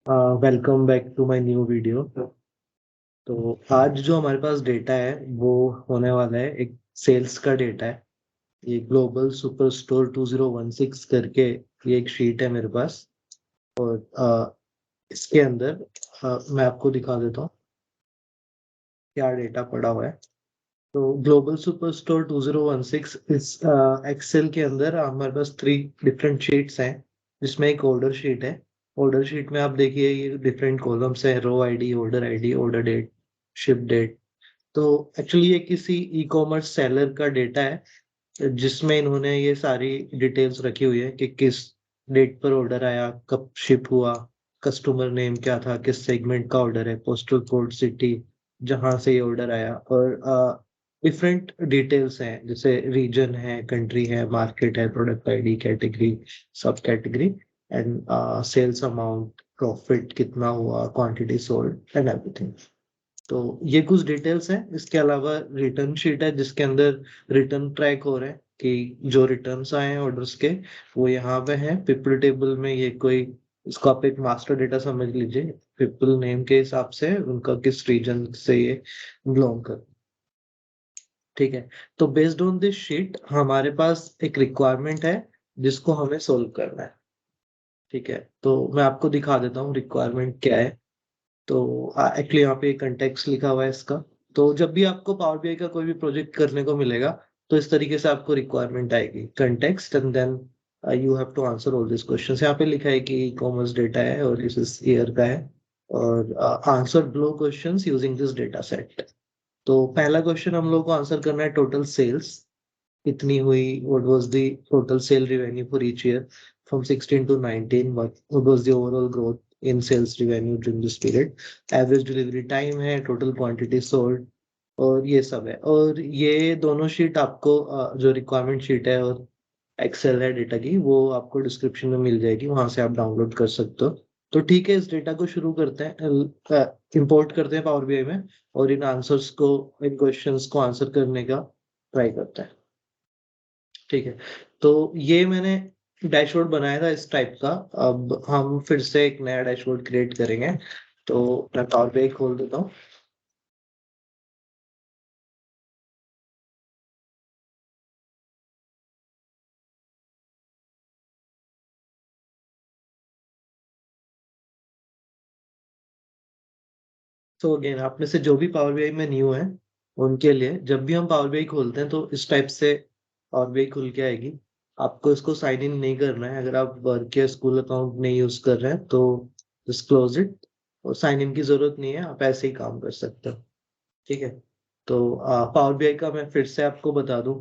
Welcome back to my new video. तो आज जो हमारे पास डेटा है वो होने वाला है एक सेल्स का डेटा है। ये ग्लोबल सुपर स्टोर 2016 करके ये एक शीट है मेरे पास। और इसके अंदर मैं आपको दिखा देता हूँ क्या डेटा पड़ा हुआ है। तो ग्लोबल सुपर स्टोर 2016 इस एक्सेल के अंदर हमारे पास 3 डिफरेंट शीट्स हैं, जिसमें एक ऑर्डर शीट है। ऑर्डर शीट में आप देखिए ये डिफरेंट कॉलम्स है, row ID, order date, ship date. तो एक्चुअली ये किसी ई कॉमर्स सेलर का डेटा है, जिसमें इन्होंने ये सारी डिटेल्स रखी हुई है कि किस डेट पर ऑर्डर आया, कब शिप हुआ, कस्टमर नेम क्या था, किस सेगमेंट का ऑर्डर है, पोस्टल कोड, सिटी जहां से ये ऑर्डर आया, और डिफरेंट डिटेल्स हैं जैसे रीजन है, कंट्री है, मार्केट है, product ID, category, sub category, and sales amount, profit कितना हुआ, क्वांटिटी सोल्ड एंड एवरीथिंग। तो ये कुछ डिटेल्स हैं। इसके अलावा रिटर्न शीट है जिसके अंदर रिटर्न ट्रैक हो रहे हैं कि जो रिटर्न्स आए हैं ऑर्डर्स के वो यहाँ पे हैं। पीपल टेबल में ये कोई, इसको आप एक मास्टर डेटा समझ लीजिए। पीपल नेम के हिसाब से उनका किस रीजन से ये बिलोंग कर, ठीक है। तो बेस्ड ऑन दिस शीट हमारे पास एक रिक्वायरमेंट है जिसको हमें सोल्व करना है, ठीक है। तो मैं आपको दिखा देता हूँ रिक्वायरमेंट क्या है। तो एक्चुअली यहाँ पे कंटेक्स्ट लिखा हुआ है इसका। तो जब भी आपको पावर बीआई का कोई भी प्रोजेक्ट करने को मिलेगा तो इस तरीके से आपको रिक्वायरमेंट आएगी, context and then you have to answer all this questions. यहाँ पे लिखा है कि कॉमर्स डेटा है और इस ईयर का है, और answer blow questions using this data set. तो पहला क्वेश्चन हम लोग को आंसर करना है, टोटल सेल्स कितनी हुई, what was the total sale revenue for each year from 16 to 19, what was the overall growth in sales revenue during this period, average delivery time है, टोटल क्वांटिटी सोल्ड, और ये सब है। और ये दोनों शीट आपको जो रिक्वायरमेंट शीट है और एक्सेल है डेटा की, वो आपको डिस्क्रिप्शन में मिल जाएगी, वहां से आप डाउनलोड कर सकते हो। तो ठीक है, इस डेटा को शुरू करते हैं, इंपोर्ट करते हैं पावर बीआई में, और इन आंसर्स को, इन क्वेश्चंस को आंसर करने का ट्राई करते हैं, ठीक है। तो ये मैंने डैशबोर्ड बनाया था इस टाइप का। अब हम फिर से एक नया डैशबोर्ड क्रिएट करेंगे। तो मैं पावर बीआई खोल देता हूँ। तो अगेन आप में से जो भी पावर बीआई में न्यू है उनके लिए, जब भी हम पावर बीआई खोलते हैं तो इस टाइप से पावर बीआई खुल के आएगी। आपको इसको साइन इन नहीं करना है। अगर आप वर्क या स्कूल अकाउंट नहीं यूज कर रहे हैं तो जस्ट क्लोज इट, और साइन इन की जरूरत नहीं है, आप ऐसे ही काम कर सकते हो, ठीक है। तो पावर बीआई का मैं फिर से आपको बता दूं,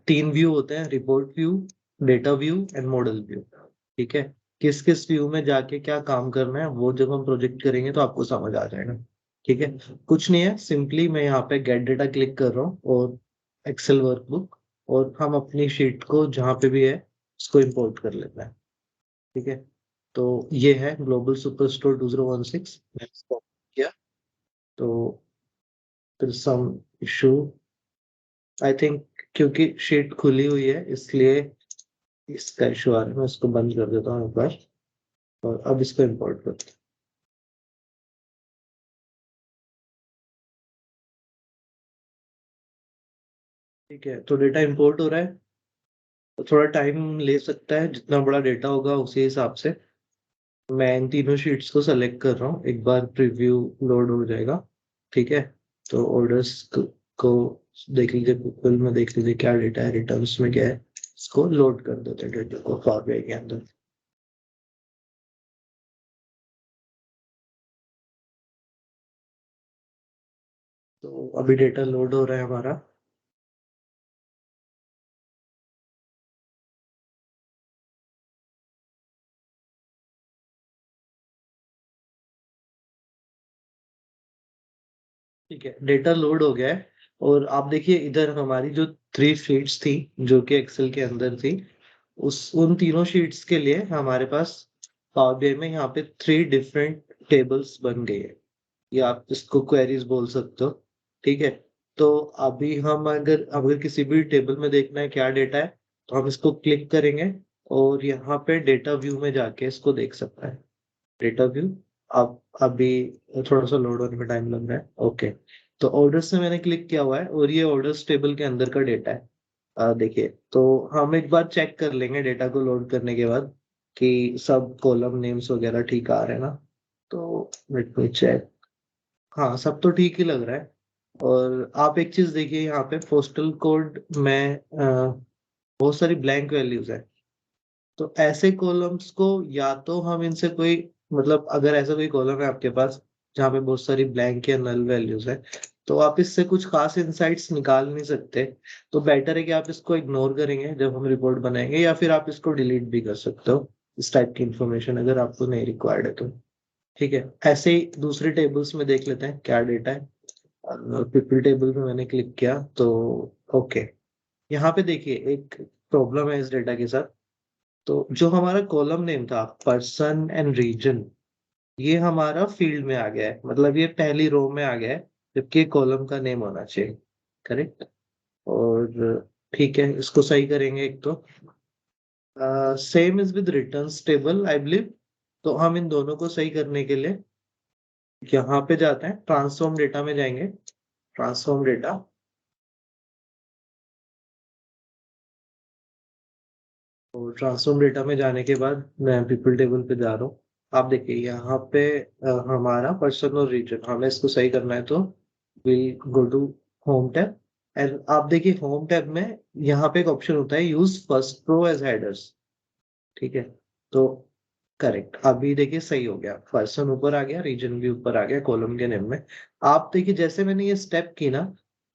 3 व्यू होते हैं, report view, data view and model view, ठीक है। किस किस व्यू में जाके क्या काम करना है वो जब हम प्रोजेक्ट करेंगे तो आपको समझ आ जाएगा, ठीक है। कुछ नहीं है, सिंपली मैं यहाँ पे गेट डेटा क्लिक कर रहा हूँ और एक्सेल वर्कबुक, और हम अपनी शीट को जहाँ पे भी है उसको इंपोर्ट कर लेते हैं, ठीक है। तो ये है ग्लोबल सुपर स्टोर 2016, मैंने इसको किया। तो फिर सम इशू, आई थिंक क्योंकि शीट खुली हुई है इसलिए इसका इशू आ रहा है। मैं इसको बंद कर देता हूँ एक बार, और अब इसको इंपोर्ट करते हैं, ठीक है। तो डेटा इंपोर्ट हो रहा है, तो थोड़ा टाइम ले सकता है, जितना बड़ा डेटा होगा उसी हिसाब से। मैं इन तीनों शीट्स को सेलेक्ट कर रहा हूँ, एक बार प्रीव्यू लोड हो जाएगा, ठीक है। तो ऑर्डर्स को देख लीजिए, गूगल में देख लीजिए क्या डेटा है, रिटर्न्स में क्या है, इसको लोड कर देते हैं डेटा को पावर बीआई के अंदर। तो अभी डेटा लोड हो रहा है हमारा। ठीक है, डेटा लोड हो गया है। और आप देखिए इधर हमारी जो 3 शीट्स थी जो कि एक्सेल के अंदर थी, उस उन तीनों शीट्स के लिए हमारे पास पावर बीआई में यहाँ पे 3 डिफरेंट टेबल्स बन गई है, या आप इसको क्वेरीज बोल सकते हो, ठीक है। तो अभी हम अगर अगर किसी भी टेबल में देखना है क्या डेटा है, तो हम इसको क्लिक करेंगे और यहाँ पे डेटा व्यू में जाके इसको देख सकते हैं, डेटा व्यू। अब अभी थोड़ा सा लोड होने में टाइम लग रहा है। ओके, तो ऑर्डर्स से मैंने क्लिक किया हुआ है और ये ऑर्डर्स टेबल के अंदर का डेटा है। देखिए, तो हम एक बार चेक कर लेंगे डेटा को लोड करने के बाद कि सब कॉलम नेम्स वगैरह ठीक आ रहे हैं ना। तो लेट मी चेक। हाँ, सब तो ठीक ही लग रहा है। और आप एक चीज देखिए, यहाँ पे पोस्टल कोड में बहुत सारी ब्लैंक वैल्यूज है। तो ऐसे कॉलम्स को या तो हम इनसे कोई, मतलब अगर ऐसा कोई कॉलम है आपके पास जहाँ पे बहुत सारी ब्लैंक या नल वैल्यूज है, तो आप इससे कुछ खास इंसाइट्स निकाल नहीं सकते। तो बेटर है कि आप इसको इग्नोर करेंगे जब हम रिपोर्ट बनाएंगे, या फिर आप इसको डिलीट भी कर सकते हो, इस टाइप की इंफॉर्मेशन अगर आपको नहीं रिक्वायर्ड है तो। ठीक है, ऐसे ही दूसरे टेबल्स में देख लेते हैं क्या डेटा है। पीपल टेबल पे मैंने क्लिक किया तो ओके, यहाँ पे देखिए एक प्रॉब्लम है इस डेटा के साथ। तो जो हमारा कॉलम नेम था पर्सन एंड रीजन, ये हमारा फील्ड में आ गया है, मतलब ये पहली रो में आ गया है, जबकि कॉलम का नेम होना चाहिए। करेक्ट। और ठीक है, इसको सही करेंगे एक तो। Same is with returns table I believe. तो हम इन दोनों को सही करने के लिए यहाँ पे जाते हैं, ट्रांसफॉर्म डेटा में जाएंगे। ट्रांसफॉर्म डेटा, और ट्रांसफॉर्म डेटा में जाने के बाद मैं पीपल टेबल पे जा रहा हूँ। आप देखिए यहाँ पे हमारा पर्सन और रीजन, हमें इसको सही करना है तो will go to home tab. And आप देखिए होम टैब में यहाँ पे एक ऑप्शन होता है use first row as headers. ठीक है, तो करेक्ट, अभी देखिए सही हो गया, पर्सन ऊपर आ गया, रीजन भी ऊपर आ गया कॉलम के नेम में। आप देखिए जैसे मैंने ये स्टेप की ना,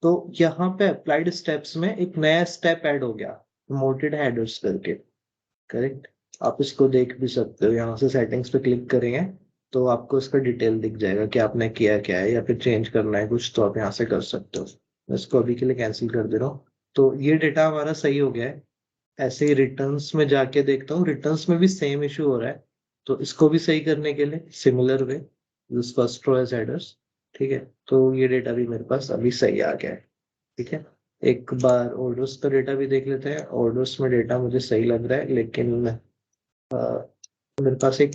तो यहाँ पे अप्लाइड स्टेप्स में एक नया स्टेप ऐड हो गया, प्रमोटेड हेडर्स करके। करेक्ट, आप इसको देख भी सकते हो, यहाँ से सेटिंग्स पे क्लिक करेंगे तो आपको इसका डिटेल दिख जाएगा कि आपने किया क्या है, या फिर चेंज करना है कुछ तो आप यहाँ से कर सकते हो। मैं इसको अभी के लिए कैंसिल कर दे रहा हूँ। तो ये डेटा हमारा सही हो गया है। ऐसे ही रिटर्न्स में जाके देखता हूँ, रिटर्न्स में भी सेम इशू हो रहा है। तो इसको भी सही करने के लिए similar way use first row as headers. ठीक है, तो ये डेटा भी मेरे पास अभी सही आ गया है। ठीक है, एक बार ऑर्डर्स का डेटा भी देख लेते हैं। ऑर्डर्स में डेटा मुझे सही लग रहा है, लेकिन मेरे पास एक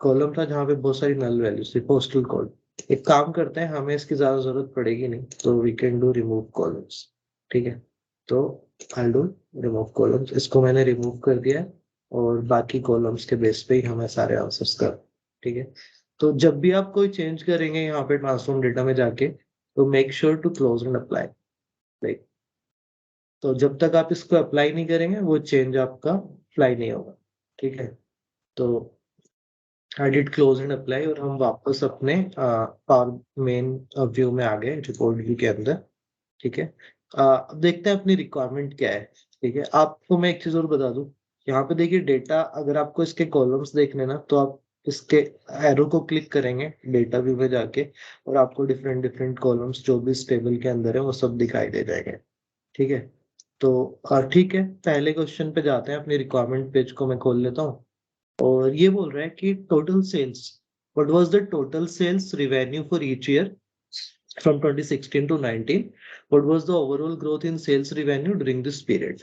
कॉलम था जहाँ पे बहुत सारी नल वैल्यूज थी, पोस्टल कोड। एक काम करते हैं, हमें इसकी ज्यादा जरूरत पड़ेगी नहीं, तो we can do remove columns. ठीक है, तो आई डू रिमूव कॉलम्स, इसको मैंने रिमूव कर दिया है। और बाकी कॉलम्स के बेस पे ही हमें सारे आंसर्स कर। ठीक है, तो जब भी आप कोई चेंज करेंगे यहाँ पे ट्रांसफॉर्म डेटा में जाके, तो make sure to close and apply. Like, तो जब तक आप इसको अप्लाई नहीं करेंगे वो चेंज आपका अप्लाई नहीं होगा। ठीक है, तो एडिट क्लोज एंड अप्लाई, और हम वापस अपने पावर मेन व्यू में आ गए, रिपोर्ट व्यू के अंदर। ठीक है, अब देखते हैं अपनी रिक्वायरमेंट क्या है। ठीक है, आपको मैं एक चीज और बता दूं, यहाँ पे देखिए डेटा, अगर आपको इसके कॉलम्स देखने ना, तो आप इसके एरो को क्लिक करेंगे डेटा व्यू में जाके, और आपको डिफरेंट डिफरेंट कॉलम्स जो भी इस टेबल के अंदर है वो सब दिखाई दे जाएंगे। ठीक है, तो ठीक है, पहले क्वेश्चन पे जाते हैं, अपनी रिक्वायरमेंट पेज को मैं खोल लेता हूँ। और ये बोल रहा है कि total sales, what was the total sales revenue for each year from 2016 to 19, what was the overall growth in sales revenue during this period.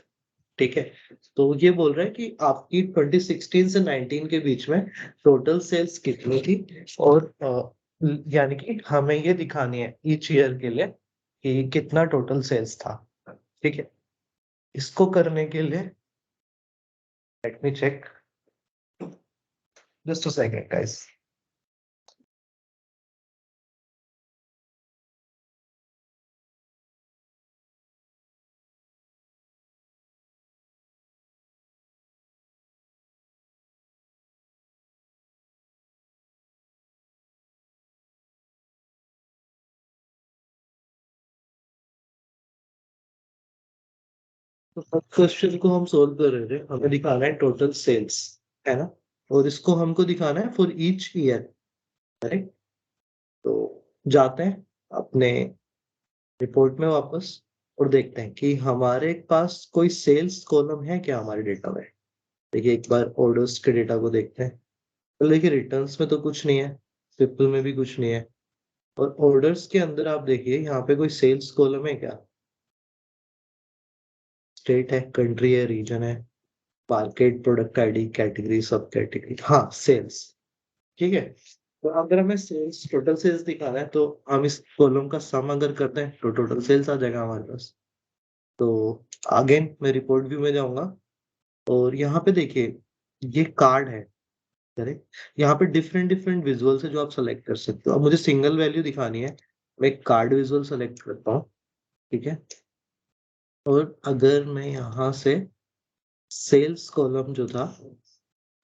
ठीक है, तो ये बोल रहा है कि आपकी 2016 से 19 के बीच में टोटल सेल्स कितनी थी, और यानी कि हमें ये दिखानी है ईच ईयर के लिए कि कितना टोटल सेल्स था। ठीक है, इसको करने के लिए let me check, just a second guys. तो फर्स्ट क्वेश्चन को हम सोल्व कर रहे थे, हमें दिखाना है टोटल सेल्स, है ना, और इसको हमको दिखाना है फॉर ईच ईयर। करेक्ट, तो जाते हैं अपने रिपोर्ट में वापस, और देखते हैं कि हमारे पास कोई सेल्स कॉलम है क्या हमारे डेटा में। देखिए एक बार ऑर्डर्स के डेटा को देखते हैं। तो देखिए रिटर्न्स में तो कुछ नहीं है, पीपल में भी कुछ नहीं है, और ऑर्डर्स के अंदर आप देखिए यहाँ पे कोई सेल्स कॉलम है क्या। स्टेट है, कंट्री है, रीजन है, market, product ID, category, sub category, हाँ सेल्स। ठीक है। तो अगर हमें सेल्स टोटल सेल्स दिखाना है तो हम इस कॉलम का सम अगर करते हैं तो टोटल सेल्स आ जाएगा हमारे पास। तो अगेन मैं रिपोर्ट व्यू में जाऊंगा और यहाँ पे देखिए ये कार्ड है, करेक्ट। यहाँ पे डिफरेंट डिफरेंट विजुअल्स है जो आप सेलेक्ट कर सकते हो। अब मुझे सिंगल वैल्यू दिखानी है, मैं कार्ड विजुअल सेलेक्ट करता हूँ, ठीक है। और अगर मैं यहाँ से सेल्स कॉलम जो था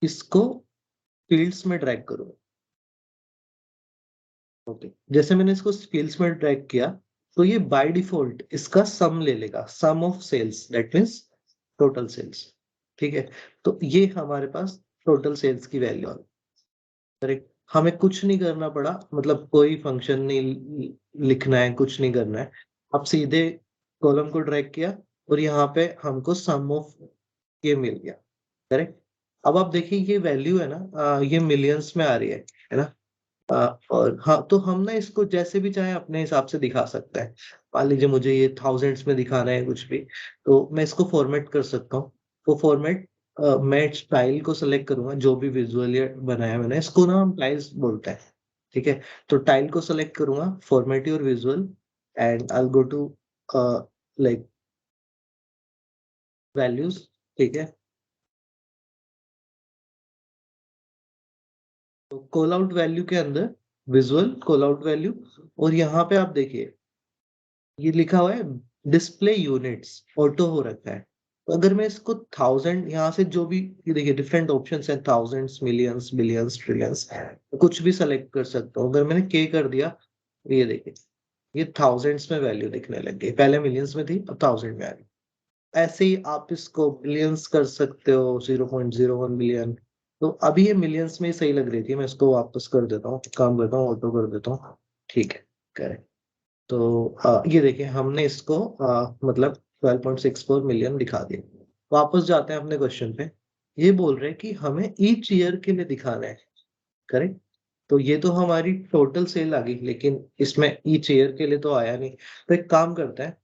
इसको फील्ड्स में ड्रैग करूँ, ओके, जैसे मैंने इसको फील्ड्स में ड्रैग किया तो ये बाय डिफॉल्ट इसका सम ले लेगा, sum of sales, that means total sales, ठीक है। तो ये हमारे पास टोटल सेल्स की वैल्यू है, करेक्ट। हमें कुछ नहीं करना पड़ा, मतलब कोई फंक्शन नहीं लिखना है, कुछ नहीं करना है। अब सीधे कॉलम को ड्रैग किया और यहाँ पे हमको सम ऑफ ये मिल गया, करेक्ट। अब आप देखिए ये वैल्यू है ना, ये मिलियंस में आ रही है ना। और हाँ, तो हम ना इसको जैसे भी चाहे अपने हिसाब से दिखा सकते हैं। मान लीजिए मुझे ये थाउजेंड्स में दिखाना है कुछ भी, तो मैं इसको फॉर्मेट कर सकता हूँ। वो फॉर्मेट मैं स्टाइल को सिलेक्ट करूंगा, जो भी विजुअल बनाया मैंने इसको ना हम टाइल्स बोलते हैं, ठीक है। तो टाइल को सिलेक्ट करूंगा, format your visual, and I go to like values, ठीक है। तो कॉल आउट वैल्यू के अंदर विजुअल कॉल आउट वैल्यू, और यहाँ पे आप देखिए ये लिखा हुआ है डिस्प्ले यूनिट्स, ऑटो हो रखा है। तो अगर मैं इसको थाउजेंड यहाँ से जो भी, ये देखिए डिफरेंट ऑप्शंस हैं, थाउजेंड्स, मिलियंस, बिलियंस, ट्रिलियंस, कुछ भी सेलेक्ट कर सकता हूँ। अगर मैंने के कर दिया तो ये देखिए ये थाउजेंड्स में वैल्यू दिखने लग गई, पहले मिलियंस में थी अब थाउजेंड में आ गई। ऐसे ही आप इसको बिलियंस कर सकते हो, 0.01 बिलियन। तो अभी ये मिलियंस में ही सही लग रही थी, मैं इसको वापस कर देता हूँ, काम करता हूँ, ऑटो कर देता हूँ, ठीक है, करेक्ट। तो ये देखिए हमने इसको मतलब 12.64 मिलियन दिखा दिया। वापस जाते हैं अपने क्वेश्चन पे। ये बोल रहे हैं कि हमें ईच ईयर के लिए दिखाना है, करेक्ट। तो ये तो हमारी टोटल सेल आ गई, लेकिन इसमें ईच ईयर के लिए तो आया नहीं। तो एक काम करते हैं,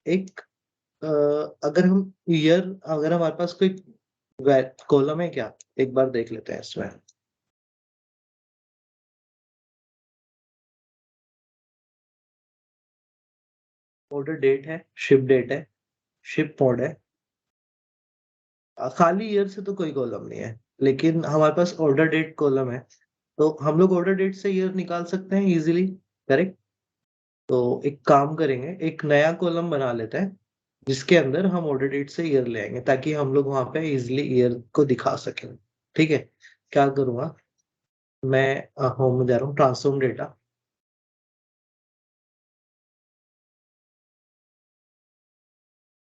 एक अ, अगर हम ईयर, अगर हमारे पास कोई कॉलम है क्या, एक बार देख लेते हैं इसमें। ऑर्डर डेट है, शिप डेट है, शिप मोड है। खाली ईयर से तो कोई कॉलम नहीं है, लेकिन हमारे पास ऑर्डर डेट कॉलम है। तो हम लोग ऑर्डर डेट से ईयर निकाल सकते हैं इजीली, करेक्ट। तो एक काम करेंगे, एक नया कॉलम बना लेते हैं जिसके अंदर हम ऑर्डर डेट से ईयर ले आएंगे, ताकि हम लोग वहां पे इजीली ईयर को दिखा सकें, ठीक है। क्या करूंगा मैं, होम में जा रहा हूँ, ट्रांसफॉर्म डेटा,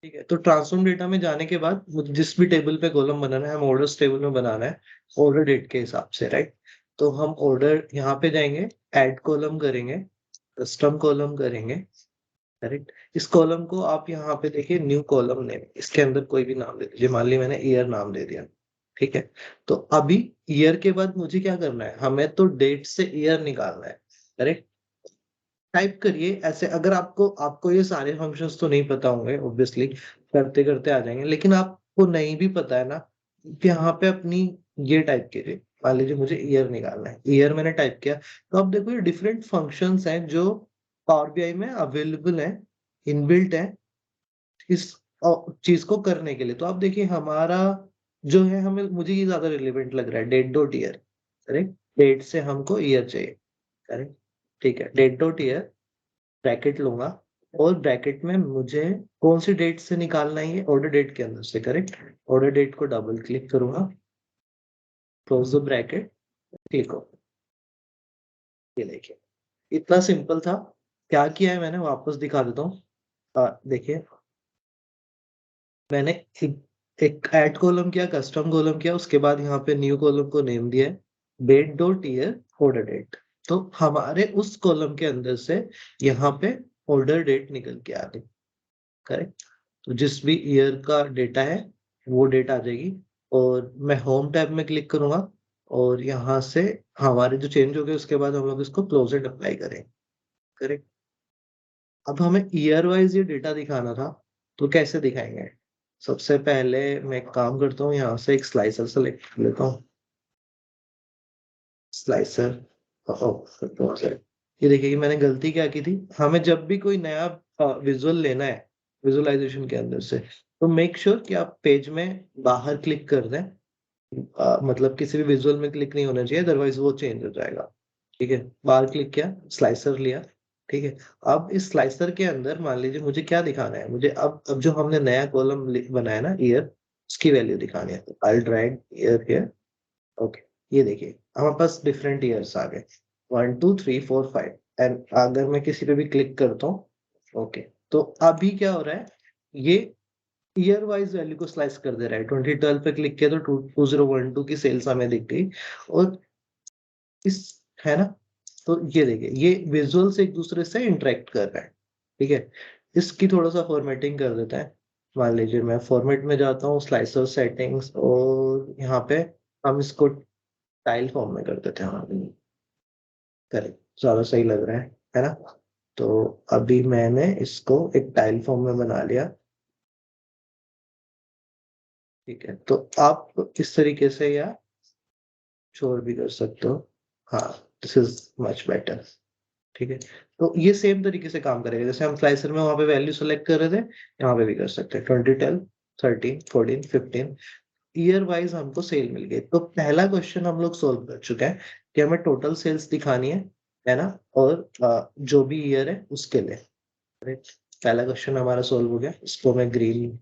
ठीक है। तो ट्रांसफॉर्म डेटा में जाने के बाद मुझे जिस भी टेबल पे कॉलम बनाना है, हम ऑर्डर्स टेबल में बनाना है ऑर्डर डेट के हिसाब से, राइट। तो हम ऑर्डर यहाँ पे जाएंगे, ऐड कॉलम करेंगे, कस्टम कॉलम करेंगे, करेक्ट। इस कॉलम को आप यहाँ पे देखिए न्यू कॉलम नेम, इसके अंदर कोई भी नाम दे दीजिए, मान ली मैंने ईयर नाम दे दिया, ठीक है। तो अभी ईयर के बाद मुझे क्या करना है, हमें तो डेट से ईयर निकालना है, करेक्ट। टाइप करिए ऐसे, अगर आपको आपको ये सारे फंक्शंस तो नहीं पता होंगे ऑब्वियसली, करते करते आ जाएंगे, लेकिन आपको नहीं भी पता है ना, तो यहाँ पे अपनी ये टाइप कीजिए। मान लीजिए मुझे ईयर निकालना है, ईयर मैंने टाइप किया, तो आप देखो ये डिफरेंट फंक्शंस हैं जो पावर बीआई में अवेलेबल है, इनबिल्ट है इस चीज को करने के लिए। तो आप देखिए हमारा जो है, हमें मुझे ये ज्यादा रिलेवेंट लग रहा है, date dot year, correct. Date से हमको ईयर चाहिए, करेक्ट, ठीक है। डेट डॉट ईयर ब्रैकेट लूंगा, और ब्रैकेट में मुझे कौन सी डेट से निकालना है, ये ऑर्डर डेट के अंदर से, करेक्ट। ऑर्डर डेट को डबल क्लिक करूंगा, क्लोज द ब्रैकेट, क्लिक हो, ये देखिए इतना सिंपल था। क्या किया है मैंने, वापस दिखा देता हूँ। देखिए मैंने एक ऐड कॉलम किया, कस्टम कॉलम किया, उसके बाद यहाँ पे न्यू कॉलम को नेम दिया है date dot year order date. तो हमारे उस कॉलम के अंदर से यहाँ पे ऑर्डर डेट निकल के आ गई, करेक्ट। तो जिस भी ईयर का डेटा है वो डेट आ जाएगी, और मैं होम टैब में क्लिक करूंगा, और यहाँ से हमारे जो चेंज हो गए उसके बाद हम लोग इसको क्लोज एंड अप्लाई करें, करेक्ट। अब हमें ईयर वाइज ये डेटा दिखाना था, तो कैसे दिखाएंगे। सबसे पहले मैं एक काम करता हूँ, यहाँ से एक स्लाइसर सेलेक्ट कर लेता हूँ, स्लाइसर। ये देखिए कि मैंने गलती क्या की थी। हमें जब भी कोई नया विजुअल लेना है विजुअलाइजेशन के अंदर से, तो मेक श्योर कि आप पेज में बाहर क्लिक कर दें। मतलब किसी भी विजुअल में क्लिक नहीं होना चाहिए, अदरवाइज वो चेंज हो जाएगा। ठीक है, बाहर क्लिक किया, स्लाइसर लिया। ठीक है, अब इस स्लाइसर के अंदर मान लीजिए मुझे क्या दिखाना है, मुझे अब जो हमने नया कॉलम बनाया ना ईयर, उसकी वैल्यू दिखानी है। आई ड्रैग ईयर हियर। ओके, ये देखिए हमारे पास डिफरेंट ईयर्स आ गए, 1 2 3 4 5। एंड अगर मैं किसी पे भी क्लिक करता हूँ, ओके, तो अभी क्या हो रहा है, ये ईयर वाइज वैल्यू को स्लाइस कर दे रहा है। 2012 पे क्लिक किया तो 2012 की सेल्स हमें दिख गई। और इस, है ना, तो ये देखिए ये विजुअल से एक दूसरे से इंटरेक्ट कर रहा है। ठीक है, इसकी थोड़ा सा फॉर्मेटिंग कर देते हैं। मान लीजिए मैं फॉर्मेट में जाता हूँ, स्लाइसर सेटिंग्स, और यहाँ पे हम इसको टाइल फॉर्म में कर देते हैं। हाँ, करेक्ट, ज्यादा सही लग रहा है ना। तो अभी मैंने इसको एक टाइल फॉर्म में बना लिया। ठीक है, तो आप इस तरीके से या छोड़ भी कर सकते हो। हाँ, दिस इज मच बेटर। ठीक है, तो ये सेम तरीके से काम करेगा जैसे हम स्लाइसर में वहां पे वैल्यू सेलेक्ट कर रहे थे, यहाँ पे भी कर सकते हैं। 2012, 13, 14, 15 ईयर वाइज हमको सेल मिल गई। तो पहला क्वेश्चन हम लोग सोल्व कर चुके हैं कि हमें टोटल सेल्स दिखानी है ना, और जो भी ईयर है उसके लिए। Correct? पहला क्वेश्चन हमारा सोल्व हो गया। इसको मैं ग्रीन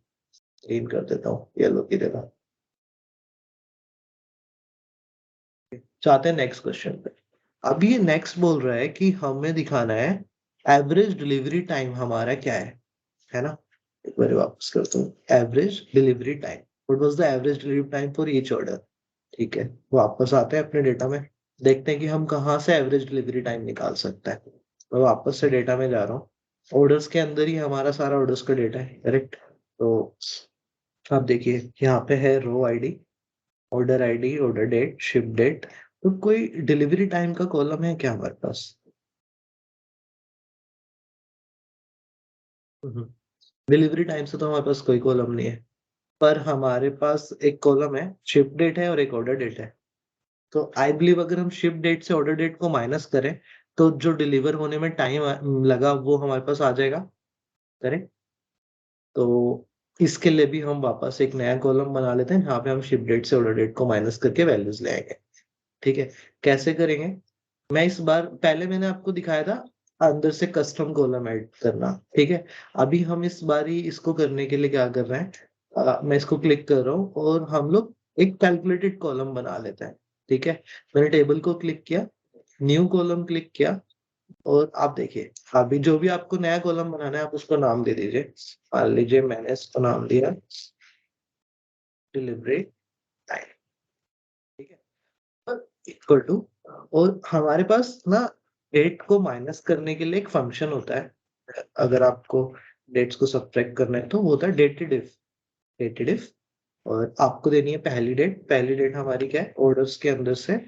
ग्रीन कर देता हूँ, येलो की जगह। चाहते हैं नेक्स्ट क्वेश्चन पे। अभी ये नेक्स्ट बोल रहा है कि हमें दिखाना है एवरेज डिलीवरी टाइम हमारा क्या है ना। एक बार वापस करता हूँ, average delivery time, what was the average delivery time for each order. ठीक है, वापस आते हैं अपने डेटा में, देखते हैं कि हम कहाँ से एवरेज डिलीवरी टाइम निकाल सकते हैं। मैं वापस से डेटा में जा रहा हूँ, ऑर्डर्स के अंदर ही हमारा सारा ऑर्डर्स का डेटा है। करेक्ट, तो आप देखिए यहाँ पे है row ID, order ID, order date, ship date. तो कोई डिलीवरी टाइम का कॉलम है क्या हमारे पास? डिलीवरी टाइम से तो हमारे पास कोई कॉलम नहीं है, पर हमारे पास एक कॉलम है, शिप डेट है और एक ऑर्डर डेट है। तो आई बिलीव अगर हम शिप डेट से ऑर्डर डेट को माइनस करें, तो जो डिलीवर होने में टाइम लगा वो हमारे पास आ जाएगा। करेक्ट, तो इसके लिए भी हम वापस एक नया कॉलम बना लेते हैं जहाँ पे हम शिप डेट से ऑर्डर डेट को माइनस करके वैल्यूज ले आएंगे। ठीक है, कैसे करेंगे? मैं इस बार, पहले मैंने आपको दिखाया था अंदर से कस्टम कॉलम ऐड करना। ठीक है, अभी हम इस बार ही इसको करने के लिए क्या कर रहे हैं, मैं इसको क्लिक कर रहा हूँ और हम लोग एक कैलकुलेटेड कॉलम बना लेते हैं। ठीक है, मैंने टेबल को क्लिक किया, न्यू कॉलम क्लिक किया, और आप देखिए अभी जो भी आपको नया कॉलम बनाना है आप उसको नाम दे दीजिए। मान लीजिए मैंने इसको नाम दिया डिलीवरी टाइम। ठीक है, इक्वल टू, और हमारे पास ना डेट को माइनस करने के लिए एक फंक्शन होता है। अगर आपको डेट्स को सब्ट्रैक्ट करना है तो वो होता है डेटेड इफ। और आपको देनी है पहली डेट। पहली डेट हमारी क्या है, ऑर्डर्स के अंदर से।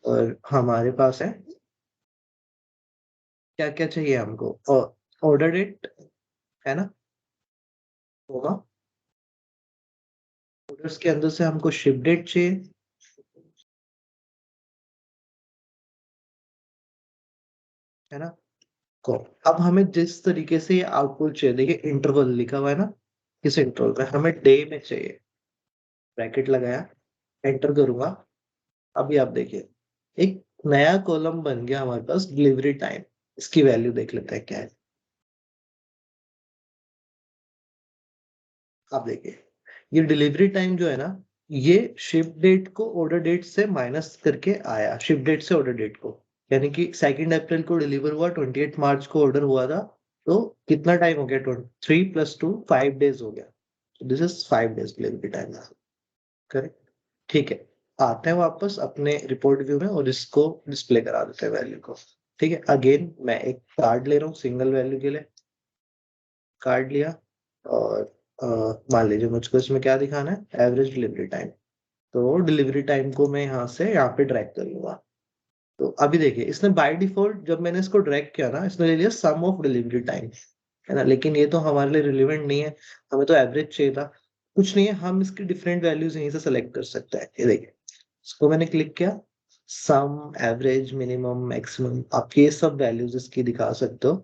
और हमारे पास है क्या क्या चाहिए हमको, और ऑर्डर डेट, है ना, होगा। ऑर्डर्स के अंदर से हमको शिप डेट चाहिए, है ना। को अब हमें जिस तरीके से ये आउटपुट चाहिए, देखिए इंटरवल लिखा हुआ है ना, किस इंटरवल में हमें डे में चाहिए। ब्रैकेट लगाया, एंटर करूंगा। अभी आप देखिए एक नया कॉलम बन गया हमारे पास, डिलीवरी टाइम। इसकी वैल्यू देख लेते हैं क्या है। आप देखिए ये डिलीवरी टाइम जो है ना, ये शिप डेट को ऑर्डर डेट से माइनस करके आया, शिप डेट से ऑर्डर डेट को। यानी कि 2 अप्रैल को डिलीवर हुआ, 28 मार्च को ऑर्डर हुआ था। तो कितना टाइम हो गया, 3 + 2 5 डेज हो गया। This is 5 days delivery time. Correct, ठीक है। आते हैं वापस अपने रिपोर्ट व्यू में और इसको डिस्प्ले करा देते हैं वैल्यू को। ठीक है, अगेन मैं एक कार्ड ले रहा हूँ सिंगल वैल्यू के लिए। कार्ड लिया, और मान लीजिए मुझको इसमें क्या दिखाना है, एवरेज डिलीवरी टाइम। तो डिलीवरी टाइम को मैं यहाँ से यहाँ पे ड्रैग कर लूंगा। तो अभी देखिए इसने बाय डिफॉल्ट जब मैंने इसको ड्रैग किया ना, इसने ले लिया सम ऑफ डिलीवरी टाइम, है ना। लेकिन ये तो हमारे लिए रिलेवेंट नहीं है, हमें तो एवरेज चाहिए था। कुछ नहीं है, हम इसकी डिफरेंट वैल्यूज यहीं से सेलेक्ट कर सकते हैं। ये देखिए, इसको मैंने क्लिक किया, सम, एवरेज, मिनिमम, मैक्सिमम, आप ये सब वैल्यूज इसकी दिखा सकते हो।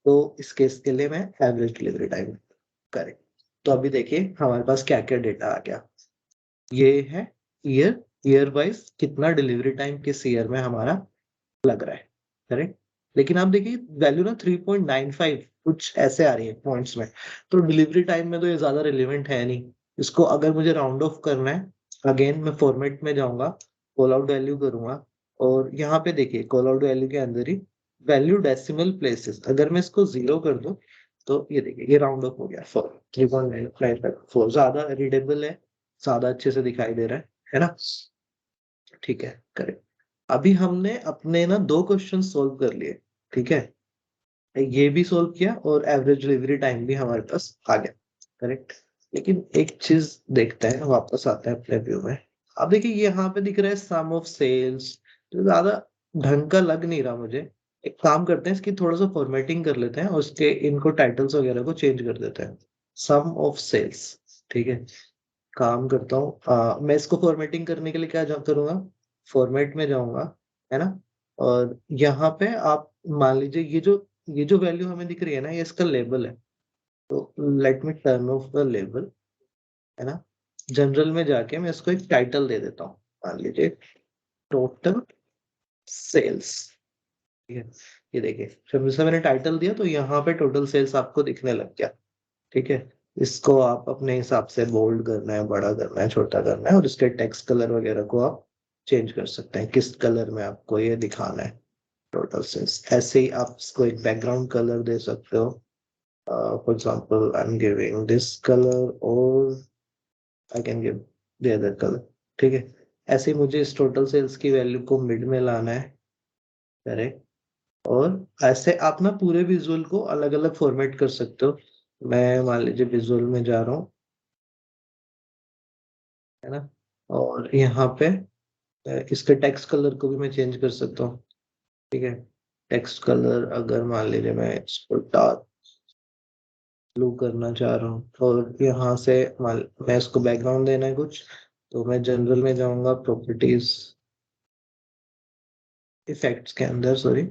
तो इस केस के लिए मैं एवरेज डिलीवरी टाइम करें। तो अभी देखिए हमारे पास क्या क्या डेटा आ गया। ये है ईयर, ईयर वाइज कितना डिलीवरी टाइम किस ईयर में हमारा लग रहा है, करेक्ट। लेकिन आप देखिए वैल्यू ना 3.95 कुछ ऐसे आ रही है पॉइंट्स में। तो डिलीवरी टाइम में तो ये ज्यादा रिलेवेंट है नहीं। इसको अगर मुझे राउंड ऑफ करना है, अगेन मैं फॉर्मेट में जाऊंगा, कॉल आउट वैल्यू करूंगा, और यहाँ पे देखिए कॉल आउट वैल्यू के अंदर ही वैल्यू डेसिमल प्लेसेस, अगर मैं इसको 0 कर दूं तो ये देखिए ये राउंड ऑफ हो गया 3.954, ज्यादा रीडेबल है, ज्यादा अच्छे से दिखाई दे रहा है ना। ठीक है, करेक्ट। अभी हमने अपने ना दो क्वेश्चन सोल्व कर लिए, ठीक है। ये भी सोल्व किया और एवरेज डिलीवरी टाइम भी हमारे पास आ गया, करेक्ट। लेकिन एक चीज देखते हैं, वापस आते हैं अपने व्यू में। अब देखिए यहाँ पे दिख रहा है सम ऑफ सेल्स, तो ज्यादा ढंग का लग नहीं रहा मुझे। एक काम करते हैं, इसकी थोड़ा सा फॉर्मेटिंग कर लेते हैं और उसके इनको टाइटल्स वगैरह को चेंज कर देते हैं। सम ऑफ सेल्स, ठीक है। काम करता हूँ, मैं इसको फॉर्मेटिंग करने के लिए क्या करूंगा, फॉर्मेट में जाऊंगा, है ना। और यहाँ पे आप मान लीजिए ये जो वैल्यू हमें दिख रही है ना, ये इसका लेबल है। तो let me turn off the label, है ना। जनरल में जाके मैं इसको एक टाइटल दे देता हूँ, मान लीजिए टोटल सेल्स, ठीक है। ये देखिए जब इसे मैंने टाइटल दिया तो यहाँ पे टोटल सेल्स आपको दिखने लग गया, ठीक है। इसको आप अपने हिसाब से बोल्ड करना है, बड़ा करना है, छोटा करना है, और इसके टेक्स्ट कलर वगैरह को आप चेंज कर सकते हैं, किस कलर में आपको ये दिखाना है टोटल सेल्स। ऐसे ही आप इसको एक बैकग्राउंड कलर दे सकते हो। For example I am giving this colour, और I can give the other colour, ठीक है। ऐसे ही मुझे इस टोटल सेल्स की वैल्यू को मिड में लाना है, करेक्ट। और ऐसे आप ना पूरे विजुअल को अलग अलग फॉर्मेट कर सकते हो। मैं मान लीजिए विजुअल में जा रहा हूँ, है ना। और यहाँ पे इसके टेक्स्ट कलर को भी मैं चेंज कर सकता हूँ, ठीक है। टेक्स्ट कलर अगर मान लीजिए मैं इसको डार्क ब्लू करना चाह रहा हूँ, और यहाँ से मैं इसको बैकग्राउंड देना है कुछ, तो मैं जनरल में जाऊंगा, प्रॉपर्टीज, इफेक्ट्स के अंदर, सॉरी।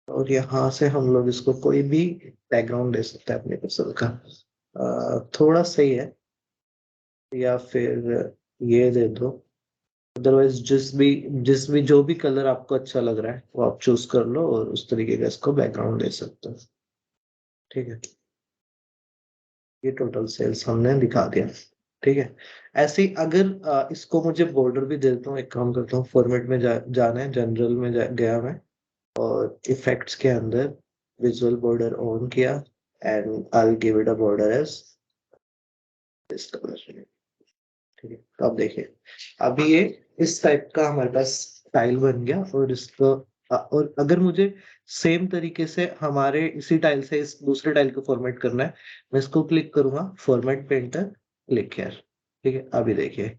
और यहाँ से हम लोग इसको कोई भी बैकग्राउंड दे सकते हैं अपने पसंद का। थोड़ा सही है, या फिर ये दे दो। अदरवाइज जिस भी जो भी कलर आपको अच्छा लग रहा है वो आप चूज कर लो, और उस तरीके का इसको बैकग्राउंड दे सकते हो, ठीक है। ये टोटल सेल्स हमने दिखा दिया, ठीक है। ऐसे ही अगर इसको मुझे बॉर्डर भी दे देता हूँ, एक काम करता हूँ, फॉर्मेट में जाना है, जनरल में गया मैं, और इफेक्ट्स के अंदर विजुअल बॉर्डर ऑन किया, and I give it a border as this colour, ठीक है। तो आप देखिए अभी ये इस टाइप का हमारे पास टाइल बन गया, और इसको और अगर मुझे सेम तरीके से हमारे इसी टाइल से इस दूसरे टाइल को फॉर्मेट करना है, मैं इसको क्लिक करूंगा, फॉर्मेट पेंटर, क्लिक हियर, ठीक है। अभी देखिए,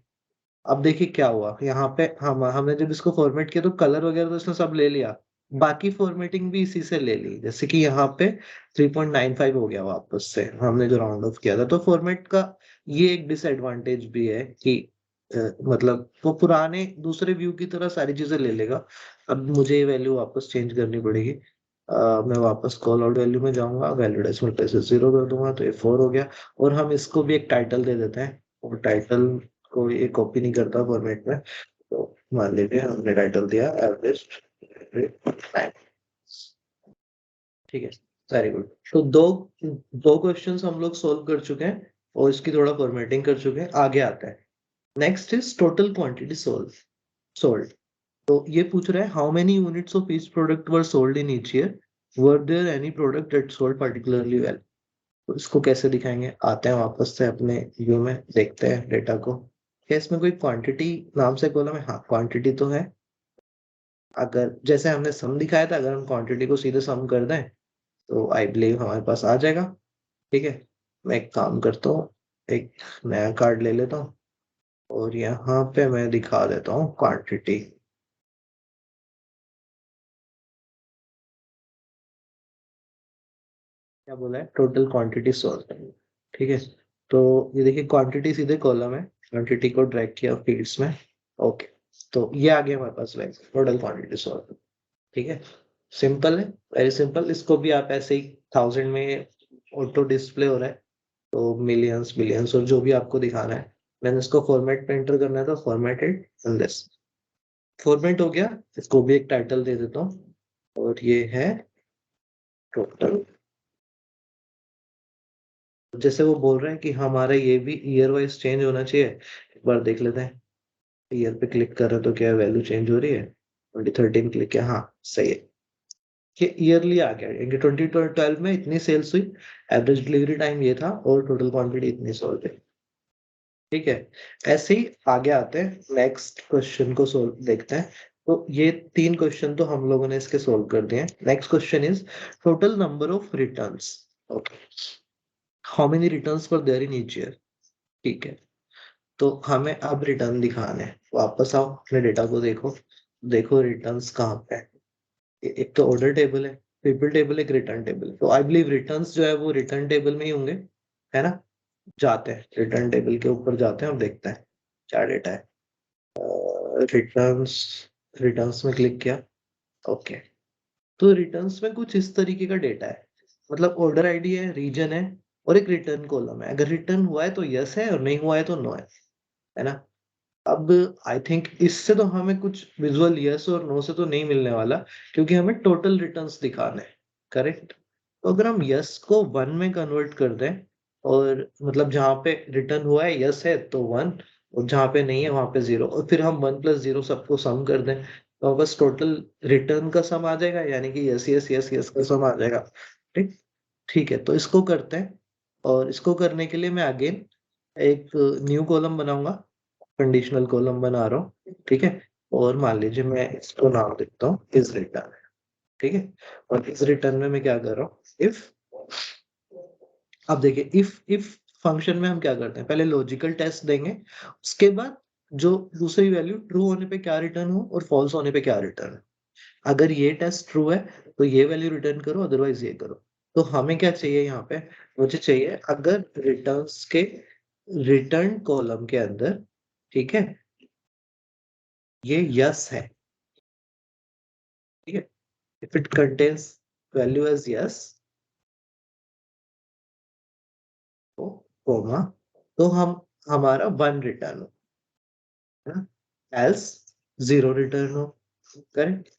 अब देखिए क्या हुआ यहाँ पे, हम हमने जब इसको फॉर्मेट किया तो कलर वगैरह तो इसने सब ले लिया, बाकी फॉर्मेटिंग भी इसी से ले ली। जैसे कि यहाँ पे 3.95 हो गया वापस से, हमने जो राउंड ऑफ किया था। तो फॉर्मेट का ये एक डिसएडवांटेज भी है कि मतलब वो पुराने दूसरे व्यू की तरह सारी चीजें ले लेगा। अब मुझे ये वैल्यू वापस चेंज करनी पड़ेगी। मैं वापस कॉल आउट वैल्यू में जाऊंगा, वैल्यू डेसिमल प्लेस से 0 कर दूंगा, तो ये 4 हो गया। और हम इसको भी एक टाइटल दे देते हैं, और टाइटल को ये कॉपी नहीं करता फॉर्मेट में। तो मान लीजिए हमने टाइटल दिया एवरेज, ठीक है। Very good. तो दो दो क्वेश्चंस हम लोग सोल्व कर चुके हैं, और इसकी थोड़ा फॉर्मेटिंग कर चुके हैं। आगे आता है, next is total quantity sold. तो ये पूछ रहा है how many units of each product were sold in each year, were there any product that sold particularly well. तो इसको कैसे दिखाएंगे, आते हैं वापस से अपने व्यू में, देखते हैं डेटा को। क्या इसमें कोई क्वांटिटी नाम से कॉलम है? हाँ, क्वांटिटी तो है। अगर जैसे हमने सम दिखाया था, अगर हम क्वांटिटी को सीधे सम कर दें तो आई बिलीव हमारे पास आ जाएगा, ठीक है। मैं एक काम करता हूँ, एक नया कार्ड ले लेता हूँ, और यहाँ पे मैं दिखा देता हूँ क्वांटिटी। क्या बोला है? टोटल क्वांटिटी सोल्व, ठीक है। तो ये देखिए क्वांटिटी सीधे कॉलम है, क्वांटिटी को ड्रैग किया फील्ड्स में, ओके। तो ये आ गया हमारे पास टोटल क्वांटिटी सॉल्व। ठीक है, सिंपल है, वेरी सिंपल। इसको भी आप ऐसे ही 1000 में ऑटो डिस्प्ले हो रहा है, तो मिलियंस बिलियंस और जो भी आपको दिखाना है, मैंने इसको फॉर्मेट में एंटर करना है तो फॉर्मेटेड इन दिस फॉर्मेट हो गया। इसको भी एक टाइटल दे देता हूँ और ये है टोटल। जैसे वो बोल रहे हैं कि हमारा ये भी ईयर वाइज चेंज होना चाहिए, एक बार देख लेते हैं। ईयर पे क्लिक कर रहे तो क्या वैल्यू चेंज हो रही है? 2013 क्लिक किया, हाँ सही है। ये ईयरली आ गया, यानी 2012 में इतनी सेल्स हुई, एवरेज डिलीवरी टाइम ये था और टोटल क्वांटिटी इतनी सोल्व हुई। ठीक है, ऐसे ही आगे आते हैं, नेक्स्ट क्वेश्चन को सोल्व देखते हैं। तो ये 3 क्वेश्चन तो हम लोगों ने इसके सोल्व कर दिए हैं। Next question is total number of returns. Okay, how many returns were there in each year. ठीक है, तो हमें अब रिटर्न दिखाने हैं। वापस आओ अपने डेटा को देखो, देखो रिटर्न्स कहाँ पे है। एक तो ऑर्डर टेबल है, पीपल टेबल, एक रिटर्न टेबल। तो आई बिलीव रिटर्न्स जो है वो रिटर्न टेबल में ही होंगे, है ना। जाते हैं रिटर्न टेबल के ऊपर, जाते हैं और देखते हैं क्या डेटा है। रिटर्न्स, रिटर्न्स में क्लिक किया। ओके, तो रिटर्न्स में कुछ इस तरीके का डेटा है, मतलब ऑर्डर आईडी है, रीजन है और एक रिटर्न कॉलम है। अगर रिटर्न हुआ है तो यस है और नहीं हुआ है तो नो है ना। अब आई थिंक इससे तो हमें कुछ विजुअल यस और नो से तो नहीं मिलने वाला, क्योंकि हमें टोटल रिटर्न्स दिखाने हैं, करेक्ट। तो अगर हम यस को 1 में कन्वर्ट कर दें, और मतलब जहां पे रिटर्न हुआ है यस है तो 1, और जहां पे नहीं है वहां पे 0, और फिर हम 1 + 0 सबको सम कर दें, तो बस टोटल रिटर्न का सम आ जाएगा, यानी कि यस यस यस यस का सम आ जाएगा। ठीक, ठीक है, तो इसको करते हैं। और इसको करने के लिए मैं अगेन एक न्यू कॉलम बनाऊंगा, कंडीशनल कॉलम बना रहा हूँ। ठीक है, और मान लीजिए मैं इसको नाम देता हूँ इज रिटर्न। ठीक है, और इस रिटर्न में मैं क्या कर रहा हूँ, इफ। अब देखिए, इफ फंक्शन में हम क्या करते हैं, पहले लॉजिकल टेस्ट देंगे, उसके बाद जो दूसरी वैल्यू ट्रू होने पे क्या रिटर्न हो और फॉल्स होने पे क्या रिटर्न। अगर ये टेस्ट ट्रू है तो ये वैल्यू रिटर्न करो, अदरवाइज ये करो। तो हमें क्या चाहिए यहाँ पे, मुझे चाहिए अगर रिटर्न्स के रिटर्न कॉलम के अंदर, ठीक है, ये यस है, ठीक है, if it contains value as yes, तो कोमा, तो हम हमारा 1 रिटर्न हो, है ना, एल्स 0 रिटर्न हो। करेक्ट,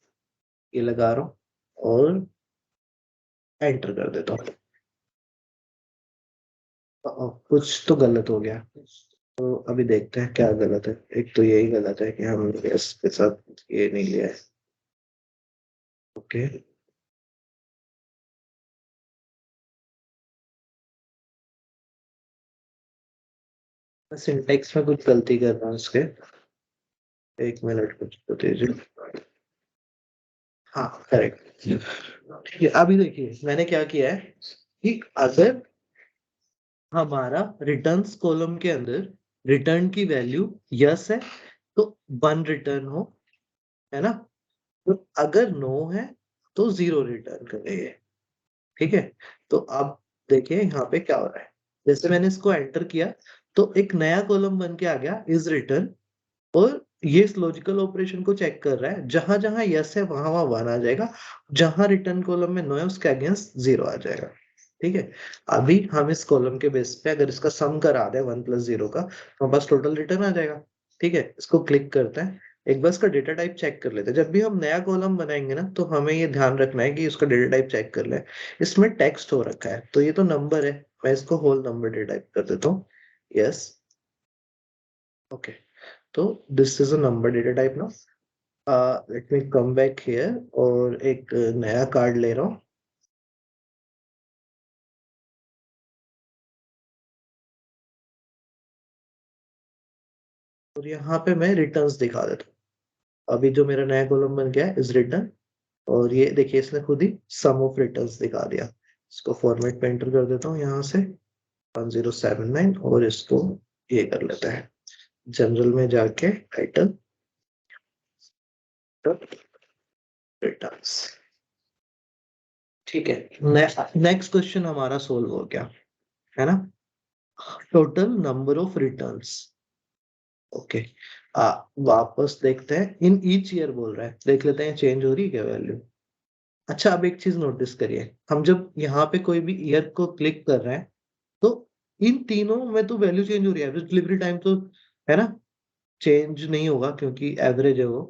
ये लगा रहा हूँ और एंटर कर देता हूँ। कुछ तो गलत हो गया, तो अभी देखते हैं क्या गलत है। एक तो यही गलत है कि हमने इसके साथ ये नहीं लिया है। ओके, मैं सिंटेक्स में कुछ गलती कर रहा हूँ इसके, 1 मिनट कुछ तो दीजिए। हाँ करेक्ट, ठीक है। अभी देखिए मैंने क्या किया है कि अगर हमारा रिटर्न्स कॉलम के अंदर रिटर्न की वैल्यू यस है तो 1 रिटर्न हो, है ना, तो अगर नो है तो 0 रिटर्न करेंगे। ठीक है, तो अब देखिए यहाँ पे क्या हो रहा है। जैसे मैंने इसको एंटर किया तो एक नया कॉलम बन के आ गया इज रिटर्न, और ये इस लॉजिकल ऑपरेशन को चेक कर रहा है, जहां जहां यस है वहां वहां 1 आ जाएगा, जहां रिटर्न कॉलम में नो है उसके अगेंस्ट 0 आ जाएगा। ठीक है, अभी हम इस कॉलम के बेस पे अगर इसका सम करा दें 1 + 0 का, तो बस टोटल रिटर्न आ जाएगा। ठीक है, इसको क्लिक करते हैं, एक बार इसका डेटा टाइप चेक कर लेते हैं। जब भी हम नया कॉलम बनाएंगे ना, तो हमें ये ध्यान रखना है कि उसका डेटा टाइप चेक कर ले। इसमें टेक्स्ट हो रखा है तो ये तो नंबर है, मैं इसको होल नंबर डेटा टाइप कर देता हूँ। यस, ओके, तो this is a number data type ना। Let me come back here और एक नया कार्ड ले रहा हूँ। और यहाँ पे मैं रिटर्न्स दिखा देता हूँ। अभी जो मेरा नया कॉलम बन गया है इज रिटर्न, और ये देखिए इसने खुद ही सम ऑफ रिटर्न्स दिखा दिया। इसको फॉर्मेट पे एंटर कर देता हूँ यहाँ से 1079, और इसको ये कर लेते हैं जनरल में जाके टाइटल रिटर्न्स। ठीक है, नेक्स्ट क्वेश्चन हमारा सोल्व हो गया, है ना। Total number of returns. Okay, वापस देखते हैं, इन ईच ईयर बोल रहा है, देख लेते हैं चेंज हो रही है क्या वैल्यू। अच्छा, अब एक चीज नोटिस करिए, हम जब यहाँ पे कोई भी ईयर को क्लिक कर रहे हैं तो इन तीनों में तो वैल्यू चेंज हो रही है। एवरेज डिलीवरी टाइम तो है ना, चेंज नहीं होगा क्योंकि एवरेज है वो।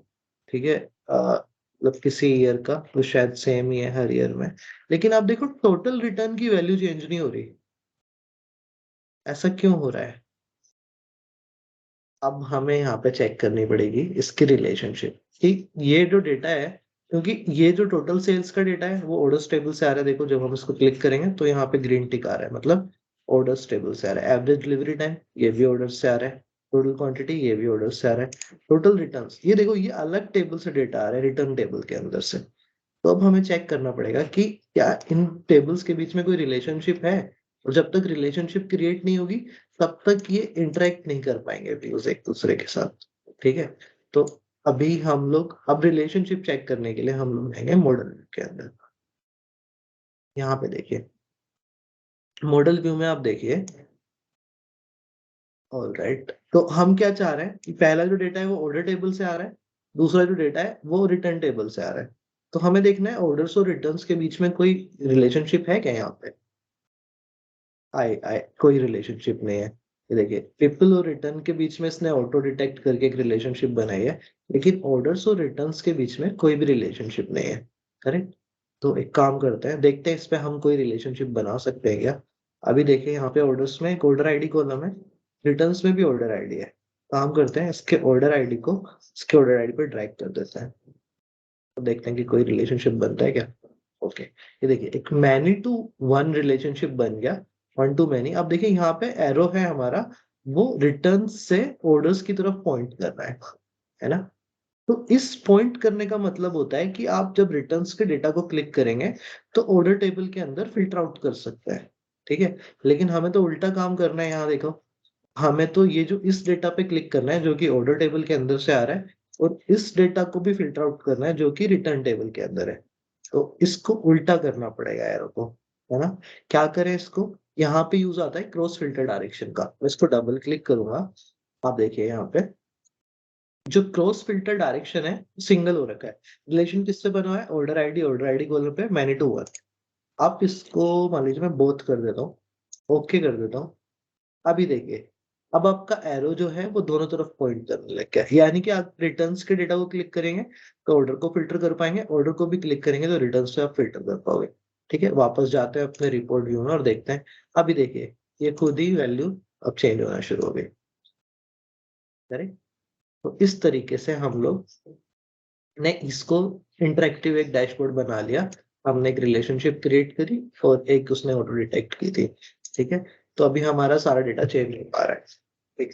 ठीक है, मतलब किसी ईयर का तो शायद सेम ही है हर ईयर में। लेकिन आप देखो टोटल रिटर्न की वैल्यू चेंज नहीं हो रही, ऐसा क्यों हो रहा है? अब हमें यहाँ पे चेक करनी पड़ेगी इसकी रिलेशनशिप कि ये जो डेटा है, क्योंकि ये जो टोटल सेल्स का डेटा है वो ऑर्डर्स टेबल से आ रहा है। देखो जब हम इसको क्लिक करेंगे तो यहाँ पे ग्रीन टिक आ रहा है, मतलब ऑर्डर्स टेबल से आ रहा है। एवरेज डिलीवरी टाइम ये भी ऑर्डर से आ रहा है, टोटल क्वांटिटी ये भी ऑर्डर से आ रहा है, टोटल रिटर्न्स ये देखो ये अलग टेबल से डेटा आ रहा है, रिटर्न टेबल के अंदर से। तो अब हमें चेक करना पड़ेगा कि क्या इन टेबल्स के बीच में कोई रिलेशनशिप है। और जब तक रिलेशनशिप क्रिएट नहीं होगी तब तक ये इंटरेक्ट नहीं कर पाएंगे व्यूज एक दूसरे के साथ। ठीक है, तो अभी हम लोग अब रिलेशनशिप चेक करने के लिए हम लोग जाएंगे मॉडल व्यू के अंदर। यहाँ पे देखिए, मॉडल व्यू में आप देखिए। ऑल राइट, तो हम क्या चाह रहे हैं कि पहला जो डेटा है वो ऑर्डर टेबल से आ रहा है, दूसरा जो डेटा है वो रिटर्न टेबल से आ रहा है। तो हमें देखना है ऑर्डर्स और रिटर्न्स के बीच में कोई रिलेशनशिप है क्या यहाँ पे। आई आई कोई रिलेशनशिप नहीं है। ये देखिए पीपल और रिटर्न के बीच में इसने ऑटो डिटेक्ट करके एक रिलेशनशिप बनाई है, लेकिन ऑर्डर्स और रिटर्न्स के बीच में कोई भी रिलेशनशिप नहीं है। करेक्ट, तो एक काम करते हैं, देखते हैं इस पे हम कोई रिलेशनशिप बना सकते हैं क्या। अभी देखिए यहाँ पे ऑर्डर्स में एक ऑर्डर आईडी कॉलम है, रिटर्न्स में भी ऑर्डर आईडी है। काम करते हैं, इसके ऑर्डर आईडी को इसके ऑर्डर आईडी पर ड्रैग कर देते हैं, तो देखते हैं कि कोई रिलेशनशिप बनता है क्या। ओके, ये देखिए एक मैनी टू वन रिलेशनशिप बन गया, वन टू मैनी। अब देखिए यहाँ पे एरो है हमारा, वो रिटर्न से ऑर्डर्स की तरफ पॉइंट कर रहा है ना। तो इस पॉइंट करने का मतलब होता है कि आप जब रिटर्न्स के डेटा को क्लिक करेंगे तो ऑर्डर टेबल के अंदर फिल्टर आउट कर सकते हैं। ठीक है, लेकिन हमें तो उल्टा काम करना है। यहाँ देखो, हमें तो ये जो इस डेटा पे क्लिक करना है जो कि ऑर्डर टेबल के अंदर से आ रहा है, और इस डेटा को भी फिल्टर आउट करना है जो कि रिटर्न टेबल के अंदर है। तो इसको उल्टा करना पड़ेगा एरो को, है ना। क्या करें इसको, यहाँ पे यूज आता है क्रॉस फिल्टर डायरेक्शन का। मैं इसको डबल क्लिक करूंगा, आप देखिए यहाँ पे जो क्रॉस फिल्टर डायरेक्शन है सिंगल हो रखा है। रिलेशन किससे बना हुआ है, ऑर्डर आईडी कॉलम पे मैनी टू वन। आप इसको मान लीजिए मैं बोथ कर देता हूँ, ओके कर देता हूँ। अभी देखिए, अब आपका एरो जो है वो दोनों तरफ पॉइंट करने लग गया है। यानी कि आप रिटर्न्स के डेटा को क्लिक करेंगे तो ऑर्डर को फिल्टर कर पाएंगे, ऑर्डर को भी क्लिक करेंगे तो रिटर्न्स पे आप फिल्टर कर पाओगे। ठीक है, वापस जाते हैं अपने रिपोर्ट व्यू में और देखते हैं। अभी देखिए ये खुद ही वैल्यू अब चेंज होना शुरू हो गई। करेक्ट, तो इस तरीके से हम लोग ने इसको इंटरेक्टिव एक डैशबोर्ड बना लिया। हमने एक रिलेशनशिप क्रिएट करी और एक उसने ऑटो डिटेक्ट की थी। ठीक है, तो अभी हमारा सारा डेटा चेंज हो पा रहा है। ठीक,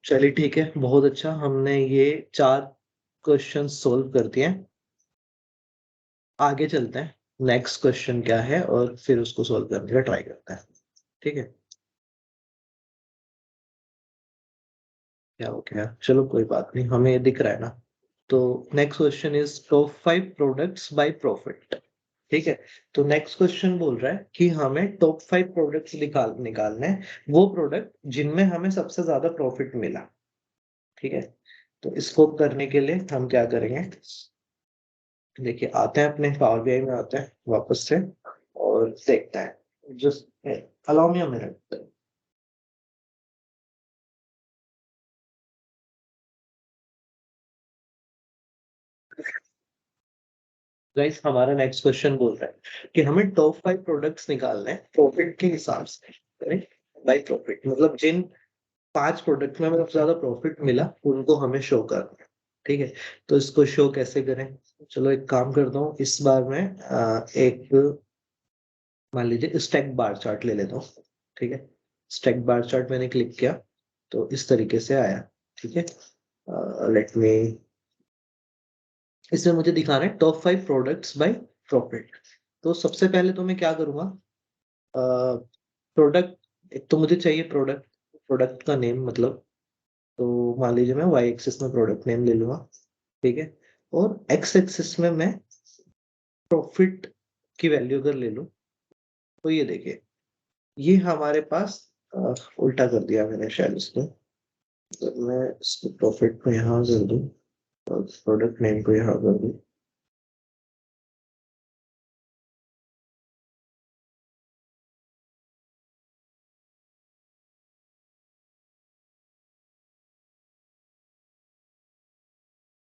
चलिए ठीक है, बहुत अच्छा, हमने ये 4 क्वेश्चन सोल्व कर दिए हैं। आगे चलते हैं, नेक्स्ट क्वेश्चन क्या है और फिर उसको सोल्व करने का ट्राई करते हैं। ठीक है, क्या हो गया, चलो कोई बात नहीं, हमें ये दिख रहा है ना। तो next question is top 5 products by profit. ठीक है, तो नेक्स्ट क्वेश्चन बोल रहा है कि हमें टॉप 5 प्रोडक्ट्स निकालने हैं, वो प्रोडक्ट जिनमें हमें सबसे ज्यादा प्रॉफिट मिला। ठीक है, तो इसको करने के लिए हम क्या करेंगे, देखिए आते हैं अपने पावर बीआई में, आते हैं वापस से और देखते हैं। Just allow me a minute. Guys हमारा नेक्स्ट क्वेश्चन बोल रहा है कि हमें टॉप 5 प्रोडक्ट्स निकालने हैं प्रॉफिट के हिसाब से। करेक्ट, बाय प्रॉफिट मतलब जिन 5 प्रोडक्ट में हमें सबसे ज्यादा प्रॉफिट मिला उनको हमें शो करना है। ठीक है, तो इसको शो कैसे करें, चलो एक काम करता हूँ, इस बार मैं एक मान लीजिए स्टैक बार चार्ट ले लेता हूँ। ठीक है, स्टैक बार चार्ट मैंने क्लिक किया तो इस तरीके से आया। ठीक है, लेट मी, इसमें मुझे दिखाना है टॉप 5 प्रोडक्ट्स बाय प्रॉफिट। तो सबसे पहले तो मैं क्या करूंगा, प्रोडक्ट एक तो मुझे चाहिए प्रोडक्ट, प्रोडक्ट का नेम मतलब। तो मान लीजिए मैं वाई एक्सिस में प्रोडक्ट नेम ले लूंगा। ठीक है, और एक्स एक्सिस में मैं प्रॉफिट की वैल्यू अगर ले लूं तो ये देखिए, ये हमारे पास उल्टा कर दिया मैंने शायद इसको। तो मैं इसको प्रॉफिट को यहाँ कर दूँ और प्रोडक्ट नेम को यहाँ कर दूँ।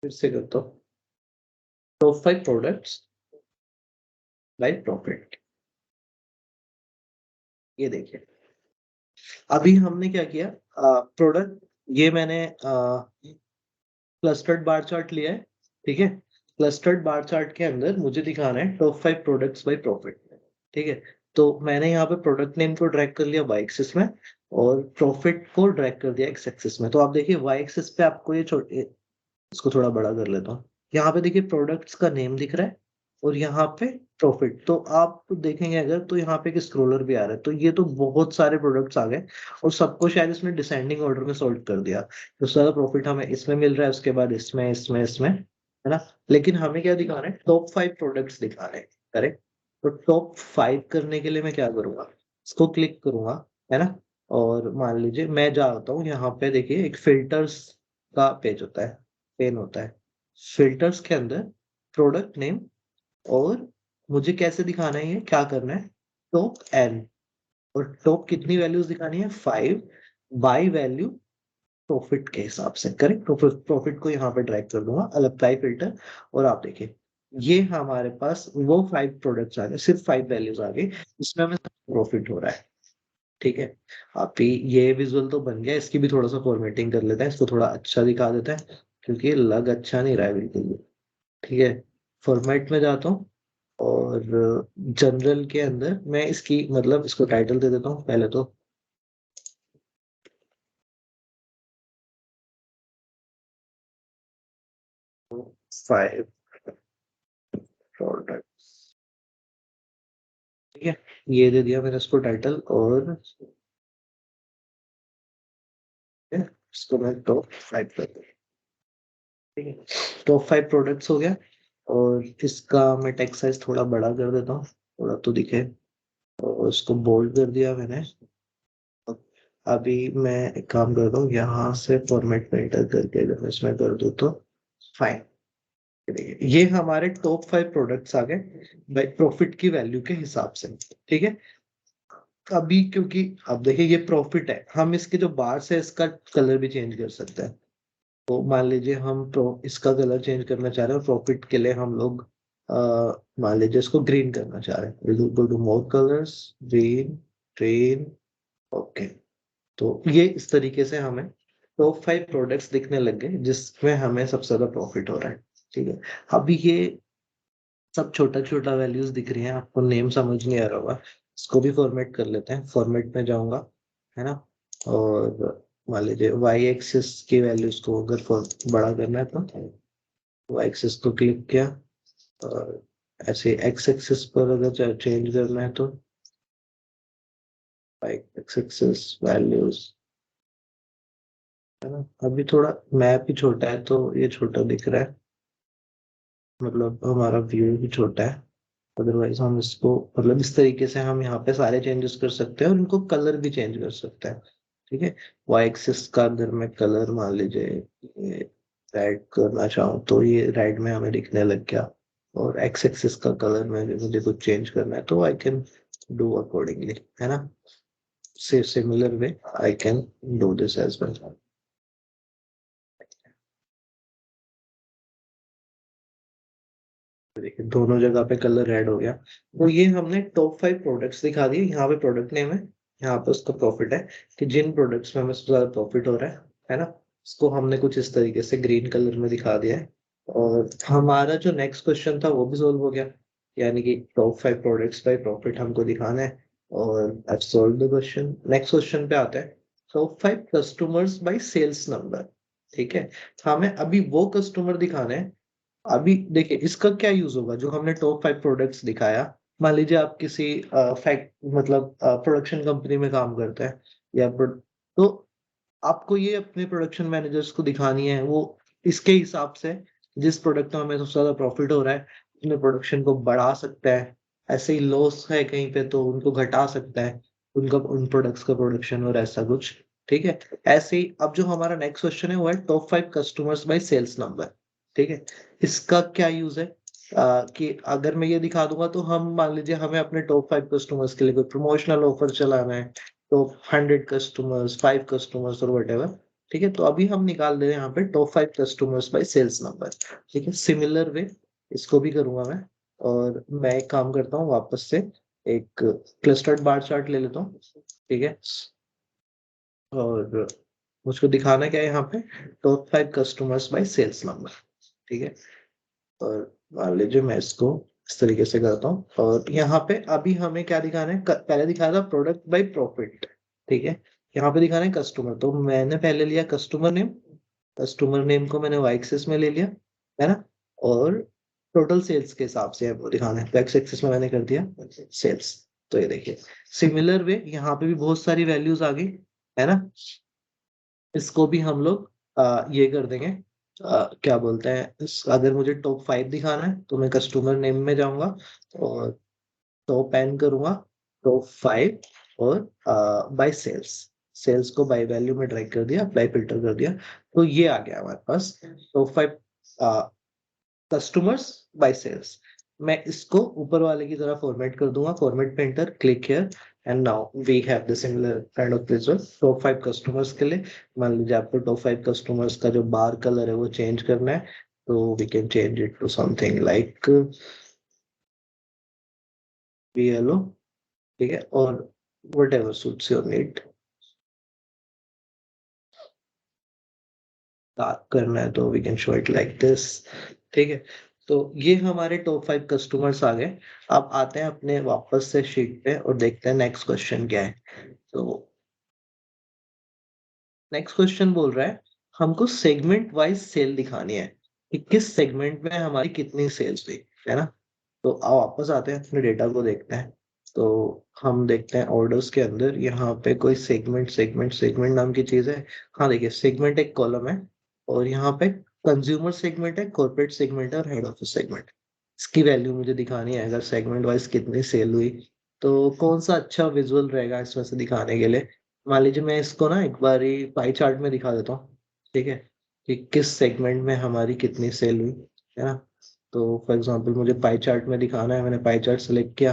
फिर से करता हूँ, टॉप 5 प्रोडक्ट्स बाय प्रॉफिट। ये देखिए, अभी हमने क्या किया, प्रोडक्ट, ये मैंने क्लस्टर्ड बार चार्ट लिया है, ठीक है। क्लस्टर्ड बार चार्ट के अंदर मुझे दिखाना है टॉप 5 प्रोडक्ट्स बाय प्रॉफिट, ठीक है। तो मैंने यहाँ पे प्रोडक्ट नेम को ड्रैग कर लिया वाई एक्सिस में और प्रॉफिट को ड्रैग कर दिया एक्स एक्सिस में। तो आप देखिए वाई एक्सिस पे आपको इसको थोड़ा बड़ा कर लेता हूँ। यहाँ पे देखिए प्रोडक्ट्स का नेम दिख रहा है और यहाँ पे प्रॉफिट। तो आप देखेंगे अगर, तो यहाँ पे एक स्क्रोलर भी आ रहा है। तो ये तो बहुत सारे प्रोडक्ट्स आ गए और सबको शायद इसने डिसेंडिंग ऑर्डर में सॉर्ट कर दिया। तो सारा प्रॉफिट हमें इसमें मिल रहा है, उसके बाद इसमें इसमें इसमें, है ना। लेकिन हमें क्या दिखाना है, टॉप 5 प्रोडक्ट्स दिखाने हैं, करेक्ट। तो टॉप 5 करने के लिए मैं क्या करूंगा, इसको क्लिक करूंगा, है ना। और मान लीजिए मैं जाता हूँ यहाँ पे, देखिए एक फिल्टर्स का पेज होता है, पेन होता है। फिल्टर्स के अंदर प्रोडक्ट नेम, और मुझे कैसे दिखाना है, ये क्या करना है, टॉप एन, और टॉप कितनी वैल्यूज दिखानी है, 5 बाय वैल्यू प्रॉफिट के हिसाब से, करेक्ट। प्रॉफिट प्रॉफिट को यहाँ पे ड्रैग कर दूंगा, अप्लाई फिल्टर। और आप देखिए ये हमारे पास वो 5 प्रोडक्ट्स आ गए, सिर्फ 5 वैल्यूज आ गई, इसमें हमें प्रॉफिट हो रहा है, ठीक है। अभी ये विजुअल तो बन गया, इसकी भी थोड़ा सा फॉर्मेटिंग कर लेते हैं, इसको थोड़ा अच्छा दिखा देते हैं क्योंकि लग अच्छा नहीं रहा है बिल्कुल भी, ठीक है। फॉर्मेट में जाता हूँ और जनरल के अंदर मैं इसकी मतलब इसको टाइटल दे देता हूँ पहले तो। 5 प्रोडक्ट, ठीक है। ये दे दिया मैंने इसको टाइटल, और इसको मैं टॉप 5 कर दूँ, ठीक है। टॉप 5 प्रोडक्ट्स हो गया। और इसका मैं टेक्स्ट साइज थोड़ा बड़ा कर देता हूँ, थोड़ा तो दिखे, और इसको बोल्ड कर दिया मैंने। अभी मैं एक काम करता हूँ, यहाँ से फॉर्मेट में एंटर करके अगर मैं इसमें कर दूँ तो फाइन। ये हमारे टॉप 5 प्रोडक्ट्स आ गए भाई प्रॉफिट की वैल्यू के हिसाब से, ठीक है। अभी क्योंकि अब देखिए ये प्रॉफिट है, हम इसके जो बार्स है इसका कलर भी चेंज कर सकते हैं। तो मान लीजिए हम इसका कलर चेंज करना चाह रहे हैं, प्रॉफिट के लिए हम लोग मान लीजिए इसको ग्रीन करना चाह रहे हैं, go to more colours, green, green, okay. तो ये इस तरीके से हमें टॉप 5 प्रोडक्ट्स दिखने लग गए जिसमें हमें सबसे ज्यादा प्रॉफिट हो रहा है, ठीक है। अभी ये सब छोटा छोटा वैल्यूज दिख रही हैं, आपको नेम समझ नहीं आ रहा होगा, इसको भी फॉर्मेट कर लेते हैं। फॉर्मेट में जाऊंगा, है ना। और मान लीजिए वाई एक्सिस की वैल्यूज को अगर बड़ा करना है तो वाई एक्सिस को क्लिक किया, और ऐसे एक्स एक्सिस पर अगर चेंज करना है तो वाई एक्सिस वैल्यूज, है ना। अभी थोड़ा मैप ही छोटा है तो ये छोटा दिख रहा है, मतलब हमारा व्यू भी छोटा है। अदरवाइज हम इसको मतलब इस तरीके से हम यहाँ पे सारे चेंजेस कर सकते हैं और इनको कलर भी चेंज कर सकते हैं, ठीक है। वाई एक्सिस का अगर मैं कलर मान लीजिए ये रेड करना चाहूँ तो ये रेड में हमें दिखने लग गया। और एक्स एक्सिस का कलर में भी मुझे कुछ चेंज करना है तो आई कैन डू अकॉर्डिंगली, है ना। से similar way I can do this as well. देखिए दोनों जगह पे कलर रेड हो गया। तो ये हमने टॉप 5 प्रोडक्ट्स दिखा दिए, यहाँ पे प्रोडक्ट नेम है, यहाँ पे उसका प्रॉफिट है, कि जिन प्रोडक्ट्स में हमें सबसे ज्यादा प्रॉफिट हो रहा है ना। इसको हमने कुछ इस तरीके से ग्रीन कलर में दिखा दिया है। और हमारा जो नेक्स्ट क्वेश्चन था वो भी सोल्व हो गया, यानी कि टॉप 5 प्रोडक्ट्स बाय प्रॉफिट हमको दिखाना है। और I solve the question. Next question पे आते हैं, top 5 customers by sales number, ठीक है। हमें अभी वो कस्टमर दिखाने हैं। अभी देखिए इसका क्या यूज होगा, जो हमने टॉप 5 प्रोडक्ट्स दिखाया। मान लीजिए आप किसी फैक्ट मतलब प्रोडक्शन कंपनी में काम करते हैं, या तो आपको ये अपने प्रोडक्शन मैनेजर्स को दिखानी है, वो इसके हिसाब से जिस प्रोडक्ट में हमें सबसे ज्यादा प्रॉफिट हो रहा है अपने प्रोडक्शन को बढ़ा सकता है। ऐसे ही लॉस है कहीं पे तो उनको घटा सकता है, उनका उन प्रोडक्ट्स का प्रोडक्शन और ऐसा कुछ, ठीक है। ऐसे ही अब जो हमारा नेक्स्ट क्वेश्चन है वो है top 5 customers by sales number. ठीक है। इसका क्या यूज है कि अगर मैं ये दिखा दूंगा तो हम मान लीजिए हमें अपने टॉप 5 कस्टमर्स के लिए कोई प्रमोशनल ऑफर चलाना है, तो 100 कस्टमर्स, 5 कस्टमर्स और वट एवर। ठीक है। तो अभी हम निकाल दे रहे हैं यहाँ पे top 5 customers by sales number. ठीक है। सिमिलर वे इसको भी करूंगा मैं। और मैं एक काम करता हूँ, वापस से एक क्लस्टर्ड बार चार्ट ले लेता हूँ। ठीक है। और मुझको दिखाना क्या है यहाँ पे, top 5 customers by sales number. ठीक है। और मान लीजिए मैं इसको इस तरीके से करता हूँ, और यहाँ पे अभी हमें क्या दिखाना है, पहले दिखाया था प्रोडक्ट बाय प्रॉफिट। ठीक है। यहाँ पे दिखाना है कस्टमर, तो मैंने पहले लिया कस्टमर नेम। कस्टमर नेम को मैंने वाई एक्सिस में ले लिया, है ना। और टोटल सेल्स के हिसाब से वो दिखाना है, तो एक्स एक्सिस में मैंने कर दिया सेल्स। तो ये देखिए सिमिलर वे यहाँ पे भी बहुत सारी वैल्यूज आ गई, है ना। इसको भी हम लोग ये कर देंगे, क्या बोलते हैं अगर मुझे टॉप 5 दिखाना है तो मैं कस्टमर नेम में जाऊंगा और टॉप एन करूंगा, टॉप 5, और बाय सेल्स, सेल्स को बाय वैल्यू में ड्रैग कर दिया, अप्लाई फिल्टर कर दिया। तो ये आ गया हमारे पास टॉप 5 कस्टमर्स बाय सेल्स। मैं इसको ऊपर वाले की तरह फॉर्मेट कर दूंगा, फॉर्मेट पे enter, click here, and now we have the similar kind of visual top 5 customers के लिए। मान लीजिए आपको टॉप 5 कस्टमर्स का जो बार कलर है वो चेंज करना है, तो we can change it to something like yellow. ठीक है। और whatever suits your need, dark करना है तो we can show it like this. ठीक है। तो ये हमारे टॉप 5 कस्टमर्स आ गए। अब आते हैं अपने वापस से शीट पे और देखते हैं नेक्स्ट क्वेश्चन क्या है। तो नेक्स्ट क्वेश्चन बोल रहा है हमको सेगमेंट वाइज सेल दिखानी है कि किस सेगमेंट में हमारी कितनी सेल्स हुई, है ना। तो आओ वापस आते हैं अपने डेटा को देखते हैं। तो हम देखते हैं ऑर्डर्स के अंदर यहाँ पे कोई सेगमेंट सेगमेंट सेगमेंट नाम की चीज है। हाँ देखिए सेगमेंट एक कॉलम है, और यहाँ पे कंज्यूमर सेगमेंट है, कॉर्पोरेट सेगमेंट है और हेड ऑफिस सेगमेंट। इसकी वैल्यू मुझे दिखानी है अगर सेगमेंट वाइज कितनी सेल हुई। तो कौन सा अच्छा विजुअल रहेगा इसमें से दिखाने के लिए। मान लीजिए मैं इसको ना एक बार पाई चार्ट में दिखा देता हूँ। ठीक है। कि किस सेगमेंट में हमारी कितनी सेल हुई, है ना। तो फॉर एग्जांपल मुझे पाई चार्ट में दिखाना है, मैंने पाई चार्ट सेलेक्ट किया,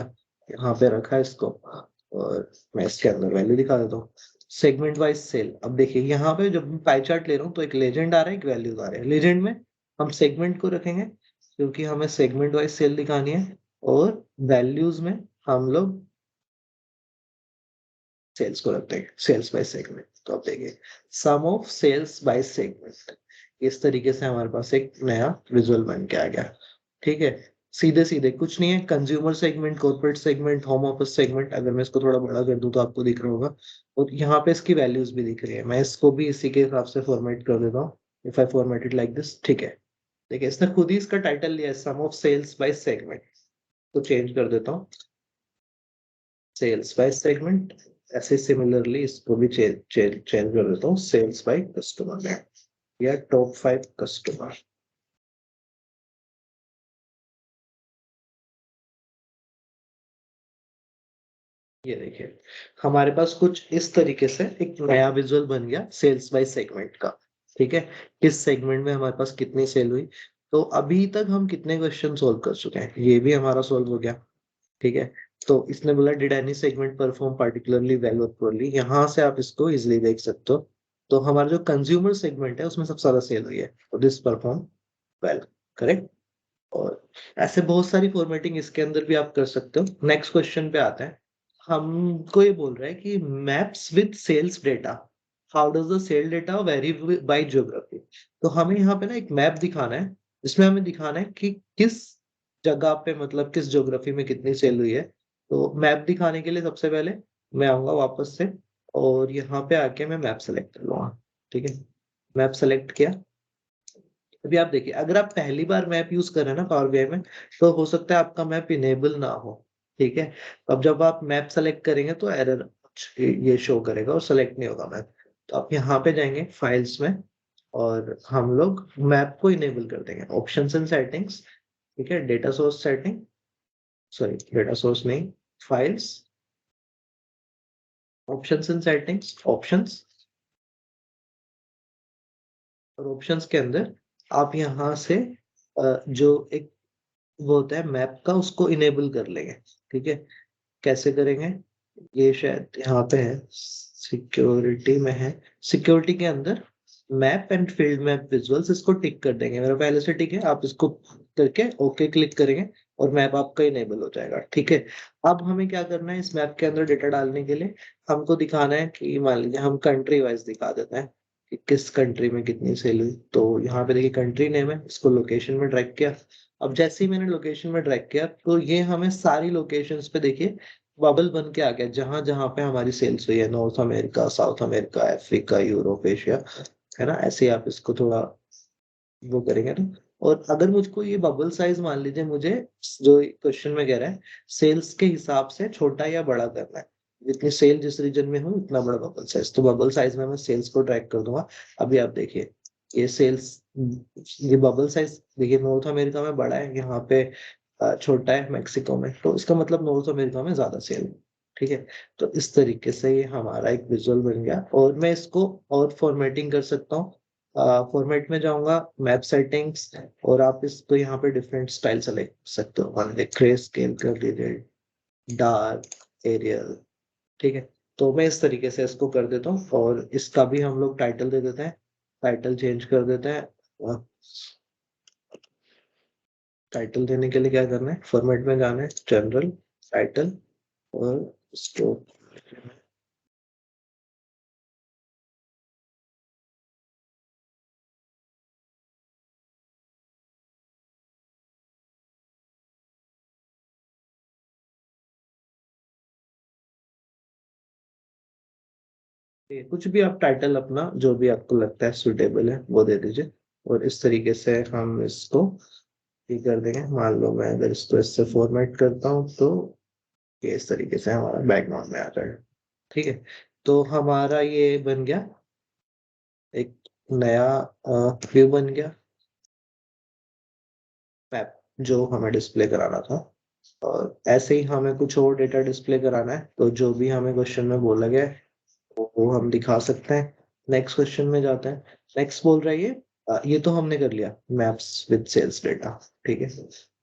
यहाँ पे रखा है इसको, और मैं इसके अंदर वैल्यू दिखा देता हूँ सेगमेंट वाइज सेल। अब देखिए यहाँ पे जब मैं पाई चार्ट ले रहा हूँ तो एक लेजेंड आ रहा है, एक वैल्यूज आ रहे हैं। लेजेंड में हम सेगमेंट को रखेंगे क्योंकि हमें सेगमेंट वाइज सेल दिखानी है, और वैल्यूज में हम लोग सेल्स को रखते हैं, सेल्स बाय सेगमेंट। तो आप देखिए सम ऑफ सेल्स बाय सेगमेंट, इस तरीके से हमारे पास एक नया विजुअल बन के आ गया। ठीक है। सीधे सीधे कुछ नहीं है, consumer segment, corporate segment, home office segment. अगर मैं इसको थोड़ा बड़ा कर दूं तो आपको दिख रहा होगा, और यहाँ पे इसकी वैल्यूज भी दिख रही है। मैं इसको भी इसी के हिसाब से फॉर्मेट कर देता हूँ, if I format it like this. ठीक है। देखिए इसने खुद ही इसका टाइटल लिया है सम ऑफ सेल्स बाय सेगमेंट, तो चेंज कर देता हूँ सेल्स बाय सेगमेंट। ऐसे सिमिलरली इसको भी चेंज कर देता हूँ सेल्स बाय कस्टमर में, या टॉप 5 कस्टमर। ये देखिए हमारे पास कुछ इस तरीके से एक नया विजुअल बन गया सेल्स बाय सेगमेंट का। ठीक है। किस सेगमेंट में हमारे पास कितनी सेल हुई। तो अभी तक हम कितने क्वेश्चन सोल्व कर चुके हैं, ये भी हमारा सोल्व हो गया। ठीक है। तो इसने बोला did any segment perform particularly well और पुअरली, यहाँ से आप इसको इजिली देख सकते हो। तो हमारा जो कंज्यूमर सेगमेंट है उसमें सबसे ज्यादा सेल हुई है, तो दिस परफॉर्म वेल। करेक्ट। और ऐसे बहुत सारी फॉर्मेटिंग इसके अंदर भी आप कर सकते हो। नेक्स्ट क्वेश्चन पे आते हैं। हमको ये बोल रहा है कि maps with sales data, how does the sale data vary by geography. तो हमें यहाँ पे ना एक मैप दिखाना है, जिसमें हमें दिखाना है कि किस जगह पे, मतलब किस ज्योग्राफी में कितनी सेल हुई है। तो मैप दिखाने के लिए सबसे पहले मैं आऊंगा वापस से, और यहाँ पे आके मैं मैप सेलेक्ट कर लूंगा। ठीक है। मैप सेलेक्ट किया। अभी आप देखिए अगर आप पहली बार मैप यूज कर रहे हैं ना पावर बीआई में, तो हो सकता है आपका मैप इनेबल ना हो। ठीक है। अब जब आप मैप सेलेक्ट करेंगे तो एरर ये शो करेगा और सेलेक्ट नहीं होगा मैप। तो आप यहाँ पे जाएंगे फाइल्स में, और हम लोग मैप को इनेबल कर देंगे, ऑप्शंस एंड सेटिंग्स। ठीक है। Data source setting, sorry data source नहीं, files, options and settings, options, और ऑप्शंस के अंदर आप यहाँ से जो एक वो होता है मैप का, उसको इनेबल कर लेंगे। ठीक है, कैसे करेंगे, ये शायद यहाँ पे है, सिक्योरिटी में है, सिक्योरिटी के अंदर map and field map visuals, इसको टिक कर देंगे। मेरा पहले से टिक है, आप इसको करके ओके क्लिक करेंगे और मैप आपका इनेबल हो जाएगा। ठीक है, अब हमें क्या करना है, इस मैप के अंदर डेटा डालने के लिए हमको दिखाना है कि मान लीजिए हम कंट्री वाइज दिखा देते हैं कि किस कंट्री में कितनी सेल हुई। तो यहाँ पे देखिए कंट्री नेम है, इसको लोकेशन में ड्रैग किया। अब जैसे ही मैंने लोकेशन में ड्रैग किया तो ये हमें सारी लोकेशंस पे देखिए बबल बन के आ गया, जहां जहां पे हमारी सेल्स हुई है, north America, south America, Africa, Europe, Asia, है ना। ऐसे ही आप इसको थोड़ा वो करेंगे ना। और अगर मुझको ये बबल साइज, मान लीजिए मुझे जो क्वेश्चन में कह रहा है सेल्स के हिसाब से छोटा या बड़ा करना है, जितनी सेल जिस रीजन में हो उतना बड़ा बबल साइज, तो बबल साइज में मैं सेल्स को ट्रैक कर दूंगा। अभी आप देखिए ये सेल्स, ये बबल साइज देखिए नॉर्थ अमेरिका में बड़ा है, यहाँ पे छोटा है मेक्सिको में, तो इसका मतलब नॉर्थ अमेरिका में ज्यादा सेल है। ठीक है, तो इस तरीके से ये हमारा एक विजुअल बन गया, और मैं इसको और फॉर्मेटिंग कर सकता हूँ। फॉर्मेट में जाऊंगा, मैप सेटिंग्स, और आप इसको यहाँ पे डिफरेंट स्टाइल सेलेक्ट कर सकते हो, मान लीजिए ग्रे स्केल कर दीजिए, डार्क, एरियल। ठीक है, तो मैं इस तरीके से इसको कर देता हूँ, और इसका भी हम लोग टाइटल दे देते हैं, टाइटल चेंज कर देते हैं। टाइटल देने के लिए क्या करना है, फॉर्मेट में जाना है, जनरल, टाइटल, और इसको ये कुछ भी आप टाइटल अपना जो भी आपको लगता है सुटेबल है वो दे दीजिए। और इस तरीके से हम इसको ये कर देंगे। मान लो मैं अगर इसको इससे फॉर्मेट करता हूँ तो ये इस तरीके से हमारा बैकग्राउंड में आ जाएगा। ठीक है, तो हमारा ये बन गया एक नया व्यू बन गया, मैप जो हमें डिस्प्ले कराना था। और ऐसे ही हमें कुछ और डेटा डिस्प्ले कराना है, तो जो भी हमें क्वेश्चन में बोला गया है वो हम दिखा सकते हैं। नेक्स्ट क्वेश्चन में जाते हैं। नेक्स्ट बोल रहा है ये तो हमने कर लिया, मैप्स विद सेल्स डेटा। ठीक है,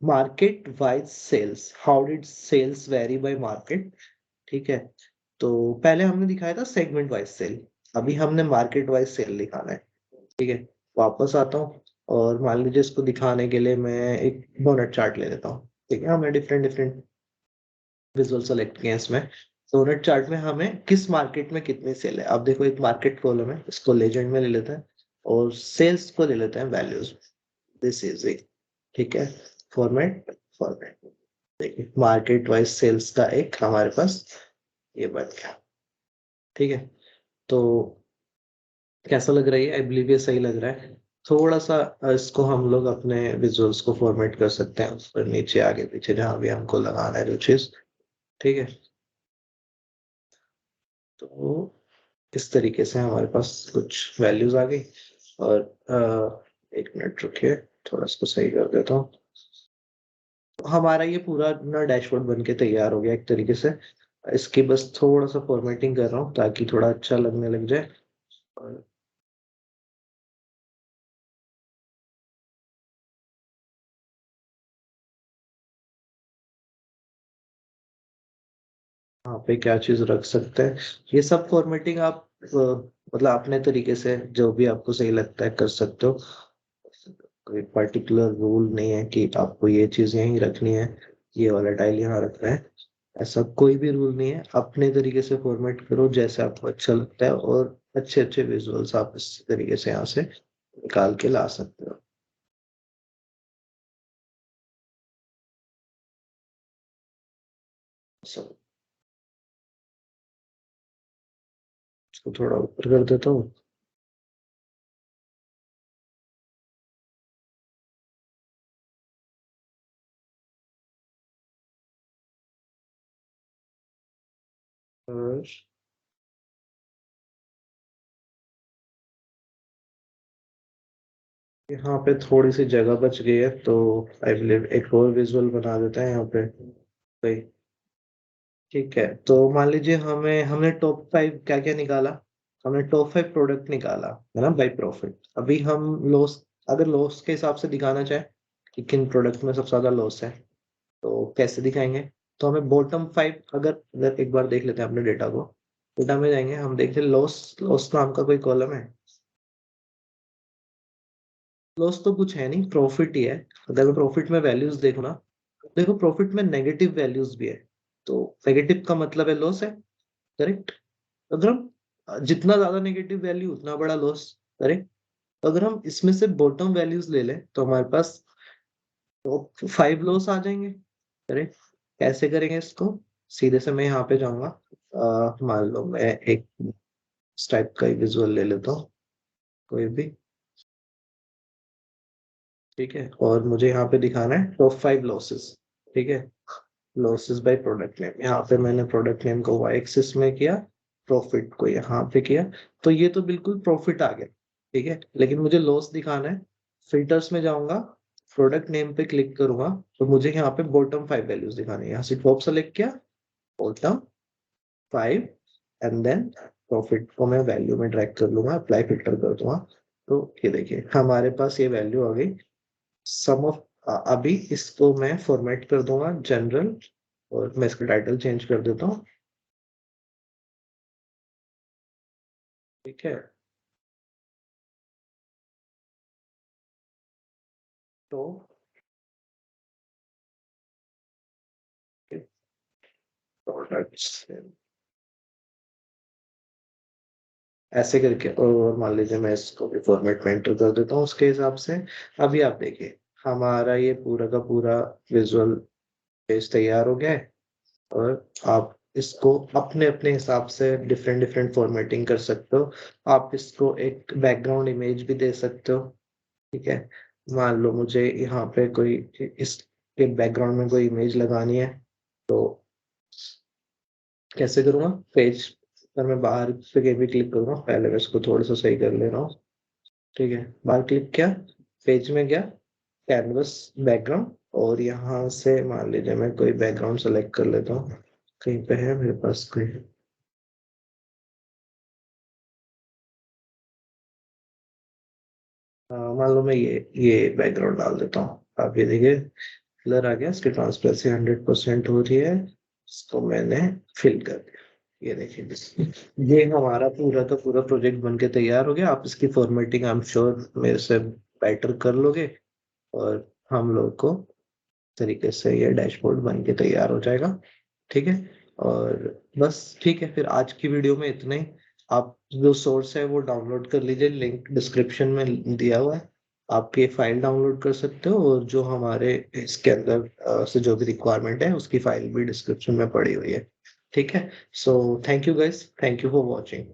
market wise sales, how did sales vary by market. ठीक है, तो पहले हमने दिखाया था सेगमेंट वाइज सेल, अभी हमने मार्केट वाइज सेल दिखाना है। ठीक है, वापस आता हूँ, और मान लीजिए इसको दिखाने के लिए मैं एक डोनट चार्ट ले लेता हूँ। ठीक है, हमने डिफरेंट डिफरेंट विजुअल सेलेक्ट किए हैं इसमें। डोनट चार्ट में हमें किस मार्केट में कितनी सेल है, अब देखो एक मार्केट कॉलम है, इसको लेजेंड में ले लेते हैं, और सेल्स को ले लेते हैं वैल्यूज, दिस इज इट। ठीक है, फॉर्मेट, फॉर्मेट, देखिए मार्केट वाइज सेल्स का एक हमारे पास ये बन गया। ठीक है, तो कैसा लग रहा है, आई बिलीव ये सही लग रहा है। थोड़ा सा इसको हम लोग अपने विजुअल्स को फॉर्मेट कर सकते हैं, ऊपर नीचे आगे पीछे जहां भी हमको लगाना है जो चीज। ठीक है, तो इस तरीके से हमारे पास कुछ वैल्यूज आ गई। और एक मिनट रुकिए, थोड़ा इसको सही कर देता हूँ। तो हमारा ये पूरा ना डैशबोर्ड बन के तैयार हो गया एक तरीके से। इसकी बस थोड़ा सा फॉर्मेटिंग कर रहा हूँ ताकि थोड़ा अच्छा लगने लग जाए। और यहाँ पे क्या चीज रख सकते हैं, ये सब फॉर्मेटिंग आप मतलब अपने तरीके से जो भी आपको सही लगता है कर सकते हो। कोई पर्टिकुलर रूल नहीं है कि आपको ये चीज यहीं रखनी है, ये वाला टाइल यहाँ रखना है, ऐसा कोई भी रूल नहीं है। अपने तरीके से फॉर्मेट करो जैसे आपको अच्छा लगता है, और अच्छे अच्छे विजुअल्स आप इस तरीके से यहाँ से निकाल के ला सकते हो। सब इसको थोड़ा ऊपर कर देता हूँ। और यहाँ पे थोड़ी सी जगह बच गई है, तो आई बिलीव एक और विजुअल बना देते हैं यहाँ पे। सही, ठीक है, तो मान लीजिए हमने टॉप 5 क्या क्या निकाला, हमने टॉप 5 प्रोडक्ट निकाला है ना बाय प्रॉफिट। अभी हम लॉस, अगर लॉस के हिसाब से दिखाना चाहे कि किन प्रोडक्ट में सबसे ज्यादा लॉस है तो कैसे दिखाएंगे। तो हमें बॉटम 5, अगर एक बार देख लेते हैं अपने डेटा को। डेटा में जाएंगे, हम देखते हैं लॉस, लॉस नाम का कोई कॉलम है? लॉस तो कुछ है नहीं, प्रॉफिट ही है। अगर मैं प्रॉफिट में वैल्यूज देखो ना, देखो प्रॉफिट में नेगेटिव वैल्यूज भी है। तो नेगेटिव का मतलब है लॉस है, करेक्ट। अगर हम जितना ज्यादा नेगेटिव वैल्यू उतना बड़ा लॉस, करेक्ट। अगर हम इसमें से बॉटम वैल्यूज ले लें तो हमारे पास टॉप 5 लॉस आ जाएंगे, करेक्ट। कैसे करेंगे इसको? सीधे से मैं यहाँ पे जाऊंगा। मान लो मैं एक इस टाइप का ही विजुअल ले लेता हूँ, कोई भी, ठीक है। और मुझे यहाँ पे दिखाना है टॉप 5 लॉसेस, ठीक है। लॉसेस बाय प्रोडक्ट नेम, यहाँ पे मैंने प्रोडक्ट नेम को वाई एक्सिस में किया, प्रॉफिट को यहाँ पे किया। तो ये तो बिल्कुल प्रॉफिट आ गया, ठीक है। लेकिन मुझे लॉस दिखाना है, फिल्टर्स में जाऊंगा, प्रोडक्ट नेम पे क्लिक करूंगा, तो मुझे यहाँ पे बॉटम 5 वैल्यूज दिखानी है। यहाँ से टॉप सेलेक्ट किया, बॉटम 5, एंड देन प्रॉफिट को मैं वैल्यू में ड्रैग कर लूंगा, अप्लाई फिल्टर कर दूंगा। तो ये देखिए हमारे पास ये वैल्यू आ गई, सम ऑफ। अभी इसको मैं फॉर्मेट कर दूंगा जनरल, और मैं इसका टाइटल चेंज कर देता हूँ, ठीक है। तो प्रोडक्ट्स ऐसे करके, और मान लीजिए मैं इसको भी फॉर्मेट में एंटर कर देता हूँ उसके हिसाब से। अभी आप देखिए हमारा ये पूरा का पूरा विजुअल पेज तैयार हो गया है। और आप इसको अपने अपने हिसाब से डिफरेंट डिफरेंट फॉर्मेटिंग कर सकते हो। आप इसको एक बैकग्राउंड इमेज भी दे सकते हो, ठीक है। मान लो मुझे यहाँ पे कोई इसके बैकग्राउंड में कोई इमेज लगानी है, तो कैसे करूँगा? पेज पर मैं बाहर पे कहीं भी क्लिक करूँगा, पहले मैं इसको थोड़ा सा सही कर ले रहा हूँ, ठीक है। बाहर क्लिक किया, पेज में गया, कैनवस बैकग्राउंड, और यहाँ से मान लीजिए मैं कोई बैकग्राउंड सेलेक्ट कर लेता हूँ, कहीं पे है मेरे पास कोई। मान लो मैं ये बैकग्राउंड डाल देता हूँ। आप ये देखिए कलर आ गया, इसकी ट्रांसपेरेंसी 100% हो रही है। इसको मैंने फिल कर दिया, ये देखिए। ये हमारा पूरा का पूरा प्रोजेक्ट बन के तैयार हो गया। आप इसकी फॉर्मेटिंग आई एम श्योर मेरे से बेटर कर लोगे, और हम लोग को तरीके से ये डैशबोर्ड बन के तैयार हो जाएगा, ठीक है। और बस ठीक है, फिर आज की वीडियो में इतना ही। आप जो सोर्स है वो डाउनलोड कर लीजिए, लिंक डिस्क्रिप्शन में दिया हुआ है। आप ये फाइल डाउनलोड कर सकते हो, और जो हमारे इसके अंदर से जो भी रिक्वायरमेंट है उसकी फाइल भी डिस्क्रिप्शन में पड़ी हुई है, ठीक है। So thank you guys, thank you for watching.